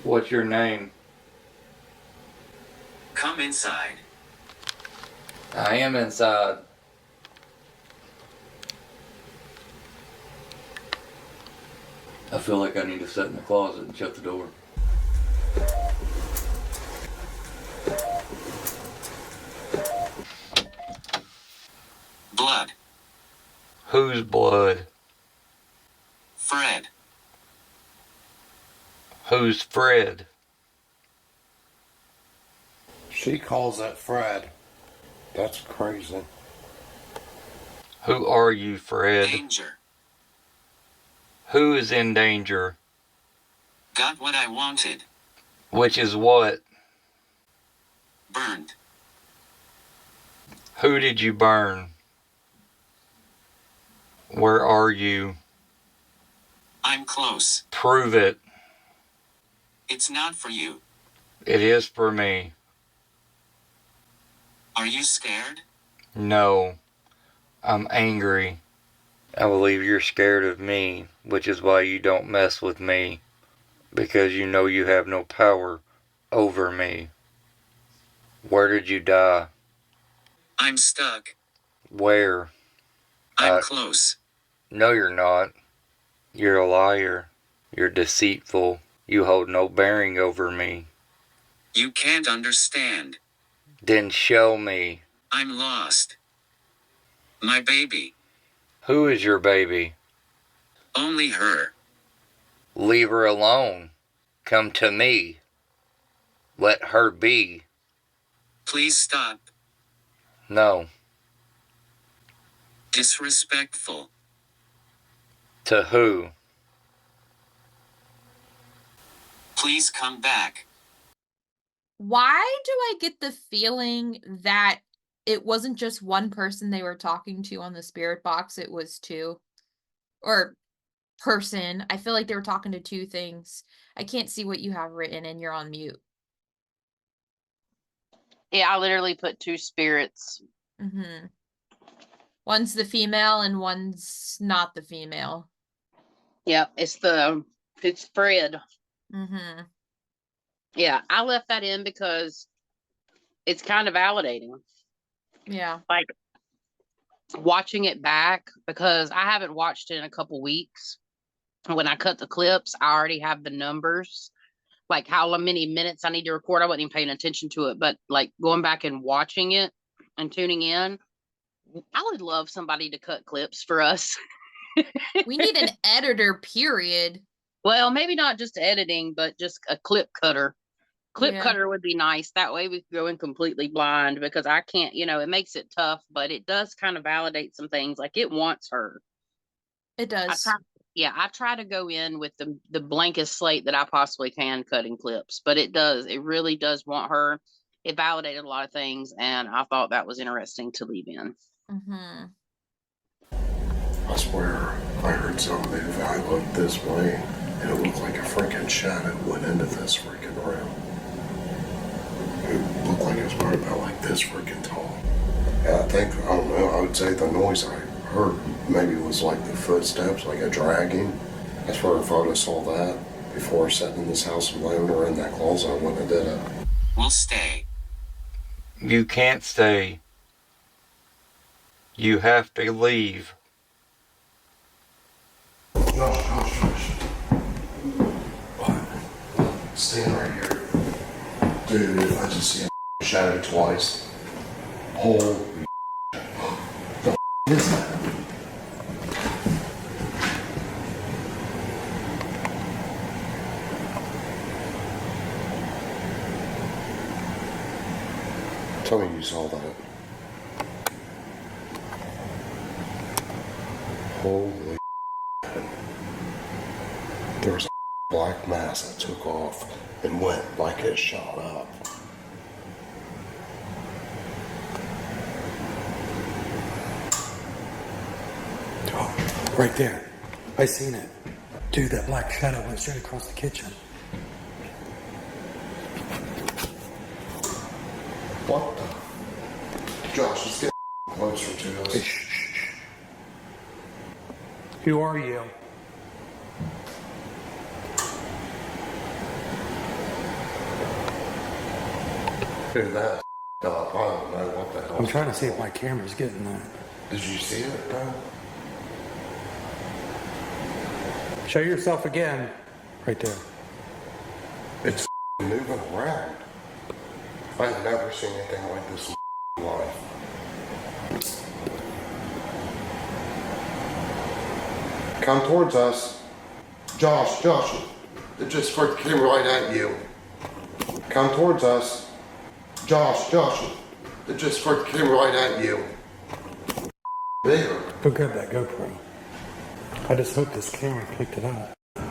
Speaker 10: What's your name?
Speaker 4: Come inside.
Speaker 10: I am inside. I feel like I need to sit in the closet and shut the door.
Speaker 4: Blood.
Speaker 10: Whose blood?
Speaker 4: Fred.
Speaker 10: Who's Fred?
Speaker 5: She calls it Fred. That's crazy.
Speaker 10: Who are you, Fred?
Speaker 4: Danger.
Speaker 10: Who is in danger?
Speaker 4: Got what I wanted.
Speaker 10: Which is what?
Speaker 4: Burned.
Speaker 10: Who did you burn? Where are you?
Speaker 4: I'm close.
Speaker 10: Prove it.
Speaker 4: It's not for you.
Speaker 10: It is for me.
Speaker 4: Are you scared?
Speaker 10: No. I'm angry. I believe you're scared of me, which is why you don't mess with me. Because you know you have no power over me. Where did you die?
Speaker 4: I'm stuck.
Speaker 10: Where?
Speaker 4: I'm close.
Speaker 10: No, you're not. You're a liar. You're deceitful. You hold no bearing over me.
Speaker 4: You can't understand.
Speaker 10: Then show me.
Speaker 4: I'm lost. My baby.
Speaker 10: Who is your baby?
Speaker 4: Only her.
Speaker 10: Leave her alone. Come to me. Let her be.
Speaker 4: Please stop.
Speaker 10: No.
Speaker 4: Disrespectful.
Speaker 10: To who?
Speaker 4: Please come back.
Speaker 7: Why do I get the feeling that it wasn't just one person they were talking to on the spirit box, it was two? Or person. I feel like they were talking to two things. I can't see what you have written and you're on mute.
Speaker 6: Yeah, I literally put two spirits.
Speaker 7: Mm-hmm. One's the female and one's not the female.
Speaker 6: Yeah, it's Fred.
Speaker 7: Mm-hmm.
Speaker 6: Yeah, I left that in because it's kind of validating.
Speaker 7: Yeah.
Speaker 6: Like watching it back, because I haven't watched it in a couple weeks. When I cut the clips, I already have the numbers, like how many minutes I need to record. I wasn't even paying attention to it, but like going back and watching it and tuning in, I would love somebody to cut clips for us.
Speaker 7: We need an editor, period.
Speaker 6: Well, maybe not just editing, but just a clip cutter. Clip
Speaker 7: Yeah.
Speaker 6: cutter would be nice. That way we could go in completely blind, because I can't, it makes it tough, but it does kind of validate some things. Like it wants her.
Speaker 7: It does.
Speaker 6: I try to go in with the blankest slate that I possibly can cutting clips, but it really does want her. It validated a lot of things, and I thought that was interesting to leave in.
Speaker 7: Mm-hmm.
Speaker 5: I swear, I heard something move. I looked this way, and it looked like a freaking shadow went into this freaking room. It looked like it was probably about like this freaking tall. And I don't know, I would say the noise I heard maybe was like the footsteps, like a dragging. I swear if I would have saw that before sitting in this house alone or in that closet, I wouldn't have did it.
Speaker 4: We'll stay.
Speaker 10: You can't stay. You have to leave.
Speaker 5: Josh. What? Stand right here. Dude, I just see a shadow twice. Holy the is that? Tell me you saw that. Holy there was a black mass that took off and went like it shot up.
Speaker 8: Oh, right there. I seen it. Dude, that black shadow went straight across the kitchen.
Speaker 5: What the? Josh, let's get closer to us.
Speaker 8: Hey, shh. Who are you?
Speaker 5: Dude, that I don't know what the hell.
Speaker 8: I'm trying to see if my camera's getting that.
Speaker 5: Did you see it, bro?
Speaker 8: Show yourself again. Right there.
Speaker 5: It's moving around. I've never seen anything like this in my life. Come towards us. Josh, it just freaking came right at you. Come towards us. Josh, it just freaking came right at you. There.
Speaker 8: Go grab that GoPro. I just hope this camera picked it up. I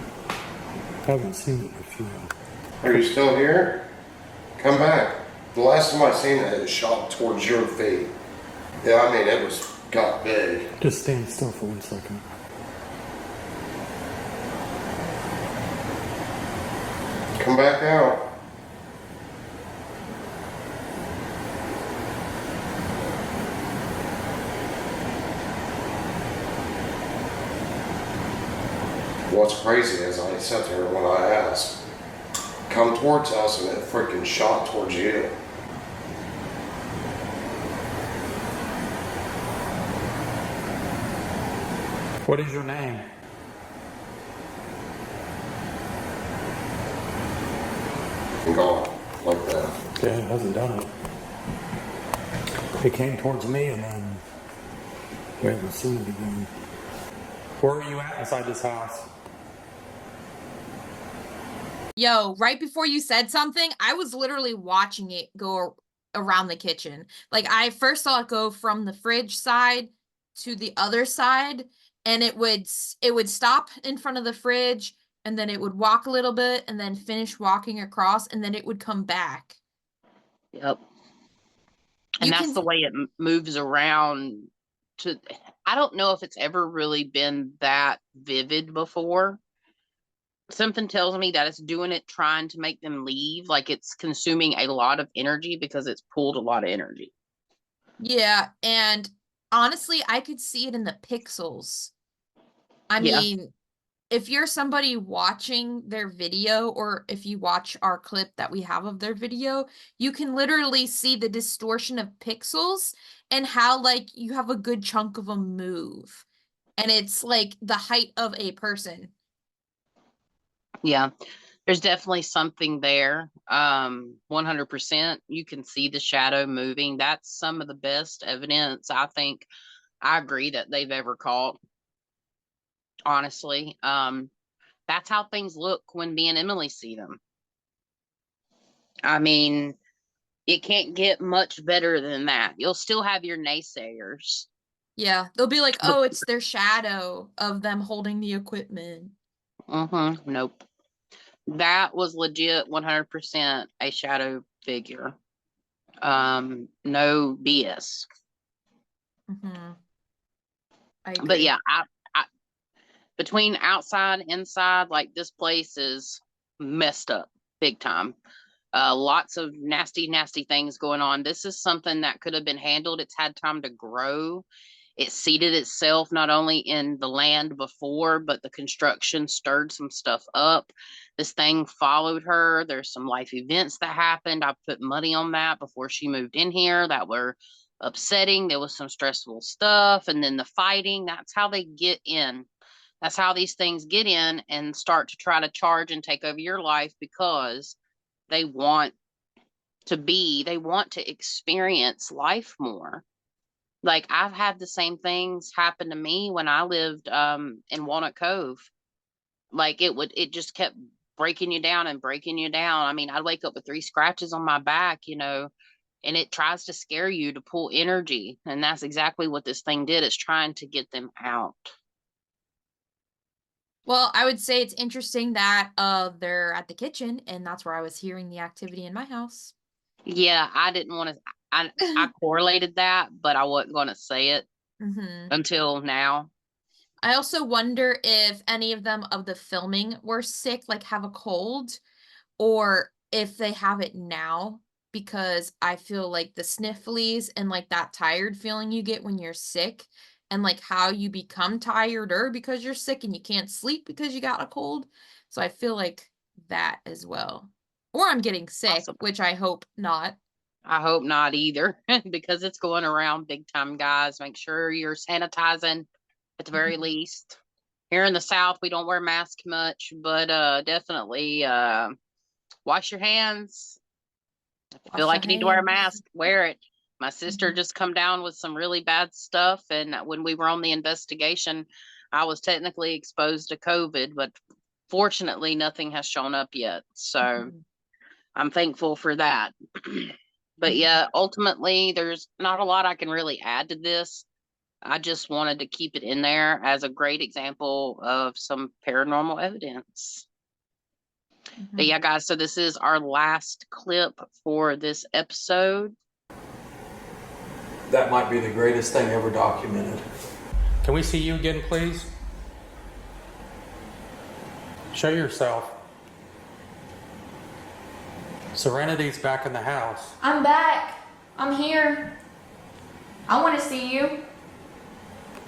Speaker 8: haven't seen it before.
Speaker 5: Are you still here? Come back. The last time I seen it shot towards your feet. Yeah, I mean, it got big.
Speaker 8: Just stand still for 1 second.
Speaker 5: Come back out. What's crazy is I sat there when I asked, come towards us, and it freaking shot towards you.
Speaker 8: What is your name?
Speaker 5: And gone like that.
Speaker 8: Okay, it hasn't done it. It came towards me and then we haven't seen it again. Where are you at inside this house?
Speaker 7: Yo, right before you said something, I was literally watching it go around the kitchen. Like I first saw it go from the fridge side to the other side, and it would stop in front of the fridge, and then it would walk a little bit and then finish walking across, and then it would come back.
Speaker 6: Yep.
Speaker 7: You
Speaker 6: And that's
Speaker 7: can
Speaker 6: the way it moves around to, I don't know if it's ever really been that vivid before. Something tells me that it's doing it trying to make them leave, like it's consuming a lot of energy because it's pulled a lot of energy.
Speaker 7: Yeah, and honestly, I could see it in the pixels. I
Speaker 6: Yeah.
Speaker 7: mean, if you're somebody watching their video, or if you watch our clip that we have of their video, you can literally see the distortion of pixels and how like you have a good chunk of them move. And it's like the height of a person.
Speaker 6: Yeah. There's definitely something there. 100%. You can see the shadow moving. That's some of the best evidence I think, I agree, that they've ever caught. Honestly. That's how things look when me and Emily see them. I mean, it can't get much better than that. You'll still have your naysayers.
Speaker 7: Yeah, they'll be like,
Speaker 6: But
Speaker 7: oh, it's their shadow of them holding the equipment.
Speaker 6: nope. That was legit 100% a shadow figure. No BS.
Speaker 7: I
Speaker 6: But
Speaker 7: agree.
Speaker 6: yeah, I between outside and inside, like this place is messed up big time. Lots of nasty, nasty things going on. This is something that could have been handled. It's had time to grow. It seeded itself not only in the land before, but the construction stirred some stuff up. This thing followed her. There's some life events that happened. I put money on that before she moved in here that were upsetting. There was some stressful stuff. And then the fighting, that's how they get in. That's how these things get in and start to try to charge and take over your life because they want they want to experience life more. Like I've had the same things happen to me when I lived in Walnut Cove. Like it just kept breaking you down and breaking you down. I mean, I'd wake up with 3 scratches on my back, and it tries to scare you to pull energy. And that's exactly what this thing did. It's trying to get them out.
Speaker 7: Well, I would say it's interesting that they're at the kitchen, and that's where I was hearing the activity in my house.
Speaker 6: Yeah, I didn't want to I correlated that, but I wasn't going to say it until now.
Speaker 7: I also wonder if any of them of the filming were sick, like have a cold, or if they have it now, because I feel like the snifflies and like that tired feeling you get when you're sick, and like how you become tireder because you're sick and you can't sleep because you got a cold. So I feel like that as well. Or I'm getting sick,
Speaker 6: Awesome.
Speaker 7: which I hope not.
Speaker 6: I hope not either, because it's going around big time, guys. Make sure you're sanitizing at the very least. Here in the South, we don't wear masks much, but definitely wash your hands. If you feel
Speaker 7: Wash your
Speaker 6: like you need to wear a
Speaker 7: hands.
Speaker 6: mask, wear it. My sister just come down with some really bad stuff, and when we were on the investigation, I was technically exposed to COVID, but fortunately, nothing has shown up yet. So I'm thankful for that. But yeah, ultimately, there's not a lot I can really add to this. I just wanted to keep it in there as a great example of some paranormal evidence. But yeah, guys, so this is our last clip for this episode.
Speaker 3: That might be the greatest thing ever documented.
Speaker 8: Can we see you again, please? Show yourself. Serenity's back in the house.
Speaker 9: I'm back. I'm here. I want to see you.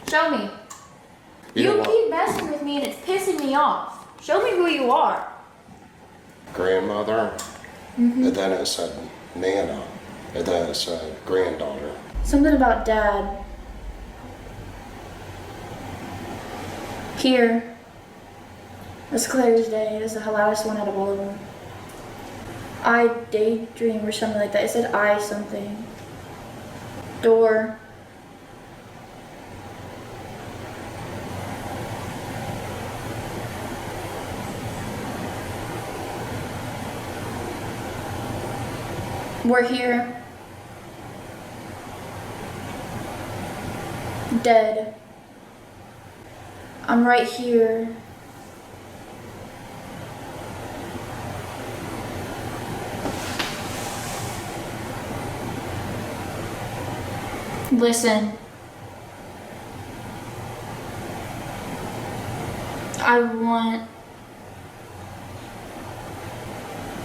Speaker 9: Show me. You keep messing with me and it's pissing me off. Show me who you are.
Speaker 5: Grandmother, and then it said Nana, and then it said granddaughter.
Speaker 9: Something about Dad. Here. It's clear as day. It's the loudest one out of all of them. I daydream or something like that. It said I something. Door. We're here. Dead. I'm right here. Listen. I want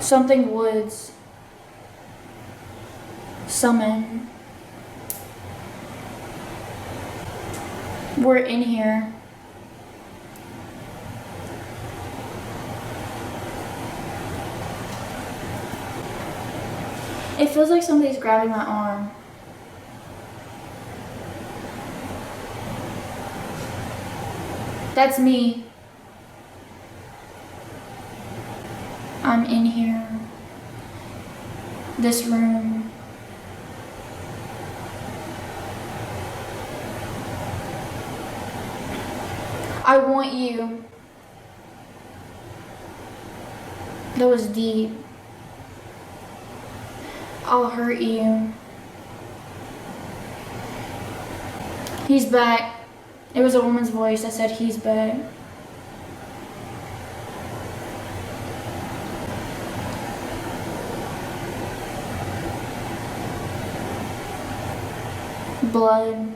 Speaker 9: something woods. Summon. We're in here. It feels like somebody's grabbing my arm. That's me. I'm in here. This room. I want you. That was deep. I'll hurt you. He's back. It was a woman's voice that said he's back. Blood.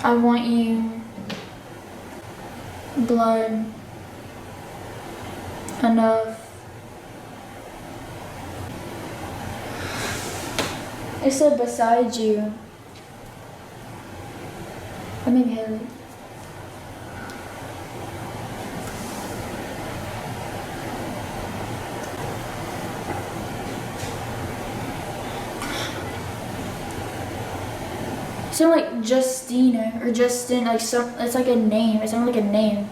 Speaker 9: I want you. Blood. Enough. It said beside you. Let me get it. It sounded like Justina or Justin, like some. It's like a name. It sounded like a name.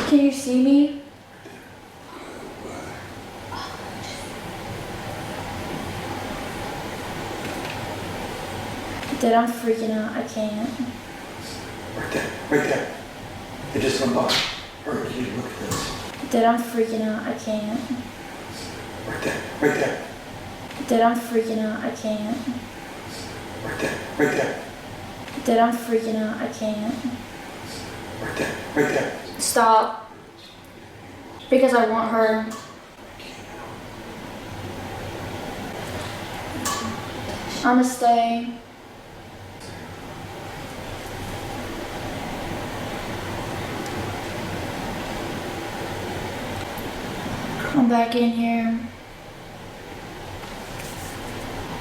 Speaker 9: Can you see me? Dude, I'm freaking out. I can't.
Speaker 3: Right there, right there. They just went by. Hurry, you look at this.
Speaker 9: Dude, I'm freaking out. I can't.
Speaker 3: Right there, right there.
Speaker 9: Dude, I'm freaking out. I can't.
Speaker 3: Right there, right there.
Speaker 9: Dude, I'm freaking out. I can't.
Speaker 3: Right there, right there.
Speaker 9: Stop. Because I want her. I'ma stay. I'm back in here.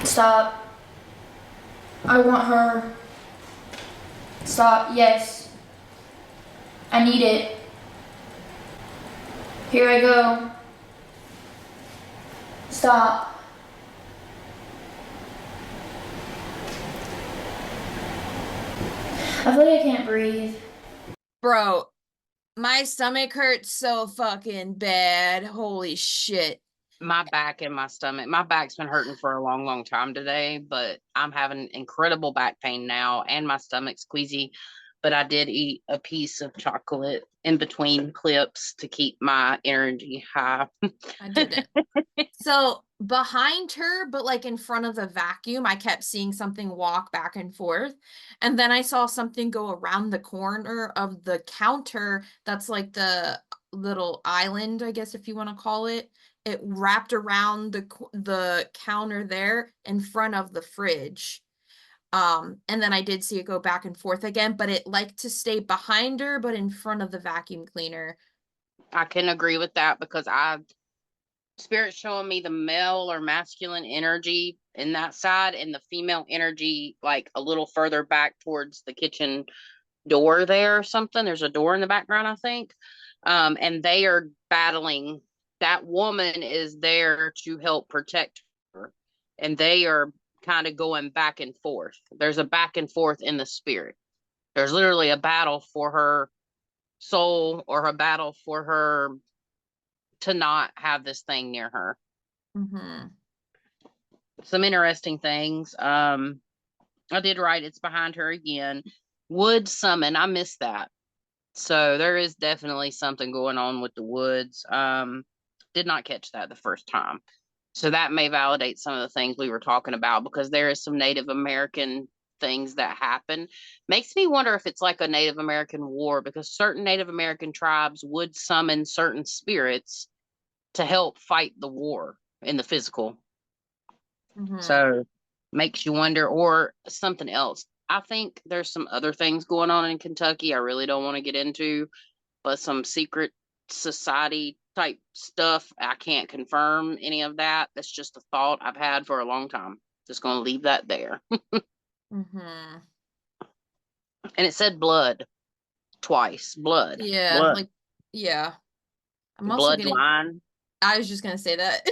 Speaker 9: Stop. I want her. Stop. Yes. I need it. Here I go. Stop. I feel like I can't breathe.
Speaker 7: Bro, my stomach hurts so fucking bad. Holy shit.
Speaker 6: My back and my stomach. My back's been hurting for a long, long time today, but I'm having incredible back pain now and my stomach's queasy. But I did eat a piece of chocolate in between clips to keep my energy high.
Speaker 7: I didn't. So behind her, but like in front of the vacuum, I kept seeing something walk back and forth. And then I saw something go around the corner of the counter that's like the little island, I guess if you want to call it. It wrapped around the counter there in front of the fridge. And then I did see it go back and forth again, but it liked to stay behind her, but in front of the vacuum cleaner.
Speaker 6: I can agree with that because spirit's showing me the male or masculine energy in that side and the female energy like a little further back towards the kitchen door there or something. There's a door in the background, I think. And they are battling. That woman is there to help protect her. and they are kind of going back and forth. There's a back and forth in the spirit. There's literally a battle for her soul, or a battle for her to not have this thing near her.
Speaker 7: Mm-hmm.
Speaker 6: Some interesting things. I did write it's behind her again. Wood summon. I missed that. So there is definitely something going on with the woods. Did not catch that the first time. So that may validate some of the things we were talking about, because there is some Native American things that happen. Makes me wonder if it's like a Native American war, because certain Native American tribes would summon certain spirits to help fight the war in the physical.
Speaker 7: Mm-hmm.
Speaker 6: So makes you wonder, or something else. I think there's some other things going on in Kentucky I really don't want to get into, but some secret society type stuff. I can't confirm any of that. That's just a thought I've had for a long time. Just going to leave that there.
Speaker 7: Mm-hmm.
Speaker 6: And it said blood twice. Blood.
Speaker 7: Yeah,
Speaker 6: Blood.
Speaker 7: like, yeah. I'm also getting,
Speaker 6: Bloodline.
Speaker 7: I was just gonna say that.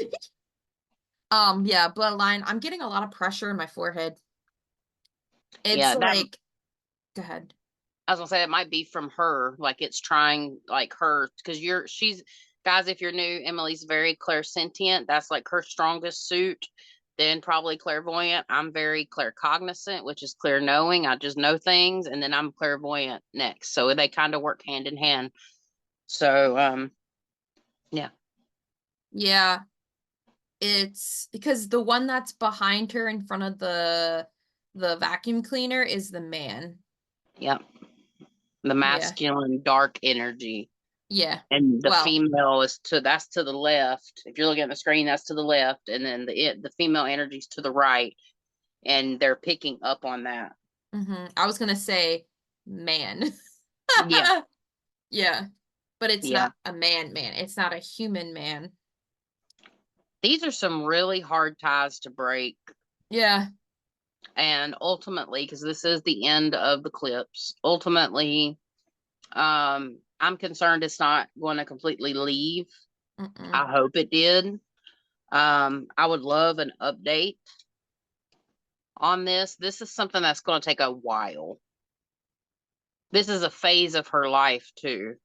Speaker 7: Yeah, bloodline. I'm getting a lot of pressure in my forehead. It's
Speaker 6: Yeah, that
Speaker 7: like, go ahead.
Speaker 6: I was gonna say it might be from her, like it's trying, like her, because she's, guys, if you're new, Emily's very clairsentient. That's like her strongest suit. Then probably clairvoyant. I'm very claircognizant, which is clear knowing. I just know things, and then I'm clairvoyant next. So they kind of work hand in hand. So, yeah.
Speaker 7: Yeah, it's because the one that's behind her in front of the vacuum cleaner is the man.
Speaker 6: Yep. The
Speaker 7: Yeah.
Speaker 6: masculine dark energy.
Speaker 7: Yeah.
Speaker 6: And the
Speaker 7: Well,
Speaker 6: female that's to the left. If you're looking at the screen, that's to the left, and then the female energy's to the right, and they're picking up on that.
Speaker 7: I was gonna say man.
Speaker 6: Yeah,
Speaker 7: Yeah. But it's
Speaker 6: yeah.
Speaker 7: not a man. It's not a human man.
Speaker 6: These are some really hard ties to break,
Speaker 7: Yeah.
Speaker 6: and ultimately, because this is the end of the clips, ultimately, I'm concerned it's not going to completely leave.
Speaker 7: Mm-mm.
Speaker 6: I hope it did. I would love an update on this. This is something that's going to take a while. This is a phase of her life too.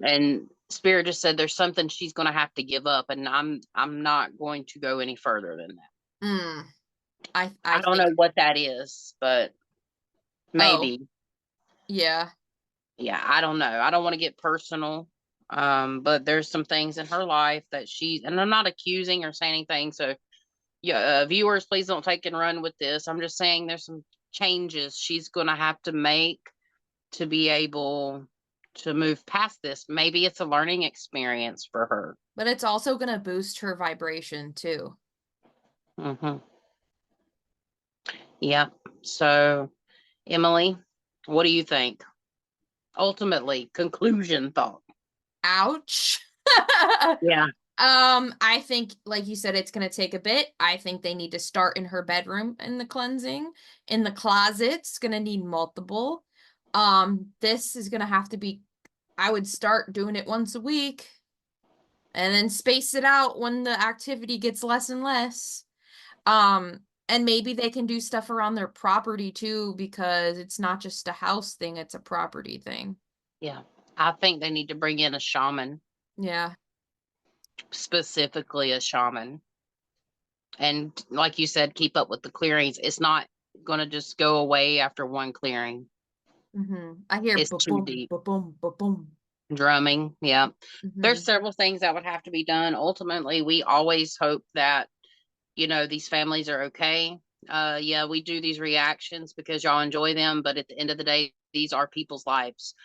Speaker 6: And Spirit just said there's something she's going to have to give up, and I'm not going to go any further than that. I don't
Speaker 7: think,
Speaker 6: know what that is, but maybe.
Speaker 7: Yeah.
Speaker 6: Yeah, I don't know. I don't want to get personal. But there's some things in her life that and I'm not accusing or saying anything. So yeah, viewers, please don't take and run with this. I'm just saying there's some changes she's going to have to make to be able to move past this. Maybe it's a learning experience for her.
Speaker 7: But it's also going to boost her vibration too.
Speaker 6: Yeah. So, Emily, what do you think? Ultimately, conclusion thought.
Speaker 7: Ouch.
Speaker 6: Yeah.
Speaker 7: I think, like you said, it's gonna take a bit. I think they need to start in her bedroom in the cleansing. In the closet, it's gonna need multiple. This is gonna have to be, I would start doing it once a week and then space it out when the activity gets less and less. And maybe they can do stuff around their property too, because it's not just a house thing, it's a property thing.
Speaker 6: Yeah. I think they need to bring in a shaman.
Speaker 7: Yeah.
Speaker 6: Specifically a shaman. And like you said, keep up with the clearings. It's not going to just go away after one clearing.
Speaker 7: I hear
Speaker 6: it's too
Speaker 7: boom,
Speaker 6: deep.
Speaker 7: boom, boom.
Speaker 6: Drumming. Yeah. There's several things that would have to be done. Ultimately, we always hope that, these families are okay. Yeah, we do these reactions because y'all enjoy them, but at the end of the day, these are people's lives.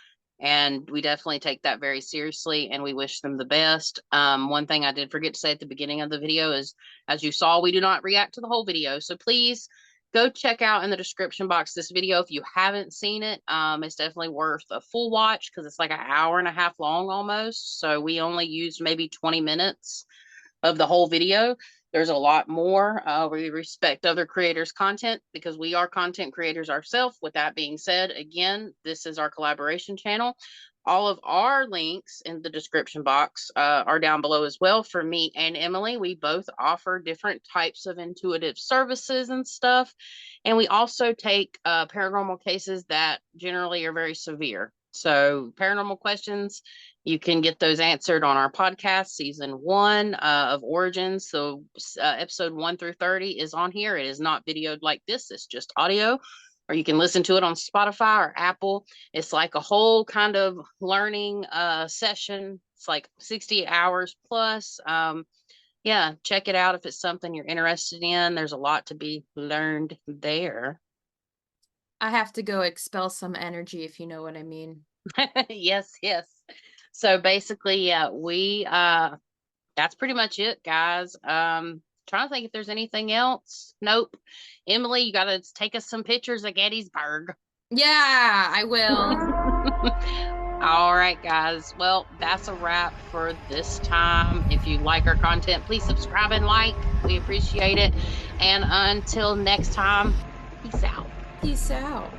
Speaker 6: And we definitely take that very seriously, and we wish them the best. One thing I did forget to say at the beginning of the video is, as you saw, we do not react to the whole video. So please go check out in the description box this video if you haven't seen it. It's definitely worth a full watch because it's like an hour and a half long almost. So we only used maybe 20 minutes of the whole video. There's a lot more. We respect other creators' content because we are content creators ourselves. With that being said, again, this is our collaboration channel. All of our links in the description box are down below as well. For me and Emily, we both offer different types of intuitive services and stuff. And we also take paranormal cases that generally are very severe. So, paranormal questions, you can get those answered on our podcast, season 1 of Origins. So, episode 1 through 30 is on here. It is not videoed like this, it's just audio. Or you can listen to it on Spotify or Apple. It's like a whole kind of learning session. It's like 60 hours plus. Yeah, check it out if it's something you're interested in. There's a lot to be learned there.
Speaker 7: I have to go expel some energy, if you know what I mean.
Speaker 6: Yes, yes. So basically, yeah, that's pretty much it, guys. Trying to think if there's anything else. Nope. Emily, you gotta take us some pictures of Gettysburg.
Speaker 7: Yeah, I will.
Speaker 6: All right, guys. Well, that's a wrap for this time. If you like our content, please subscribe and like. We appreciate it. And until next time, peace out.
Speaker 7: Peace out.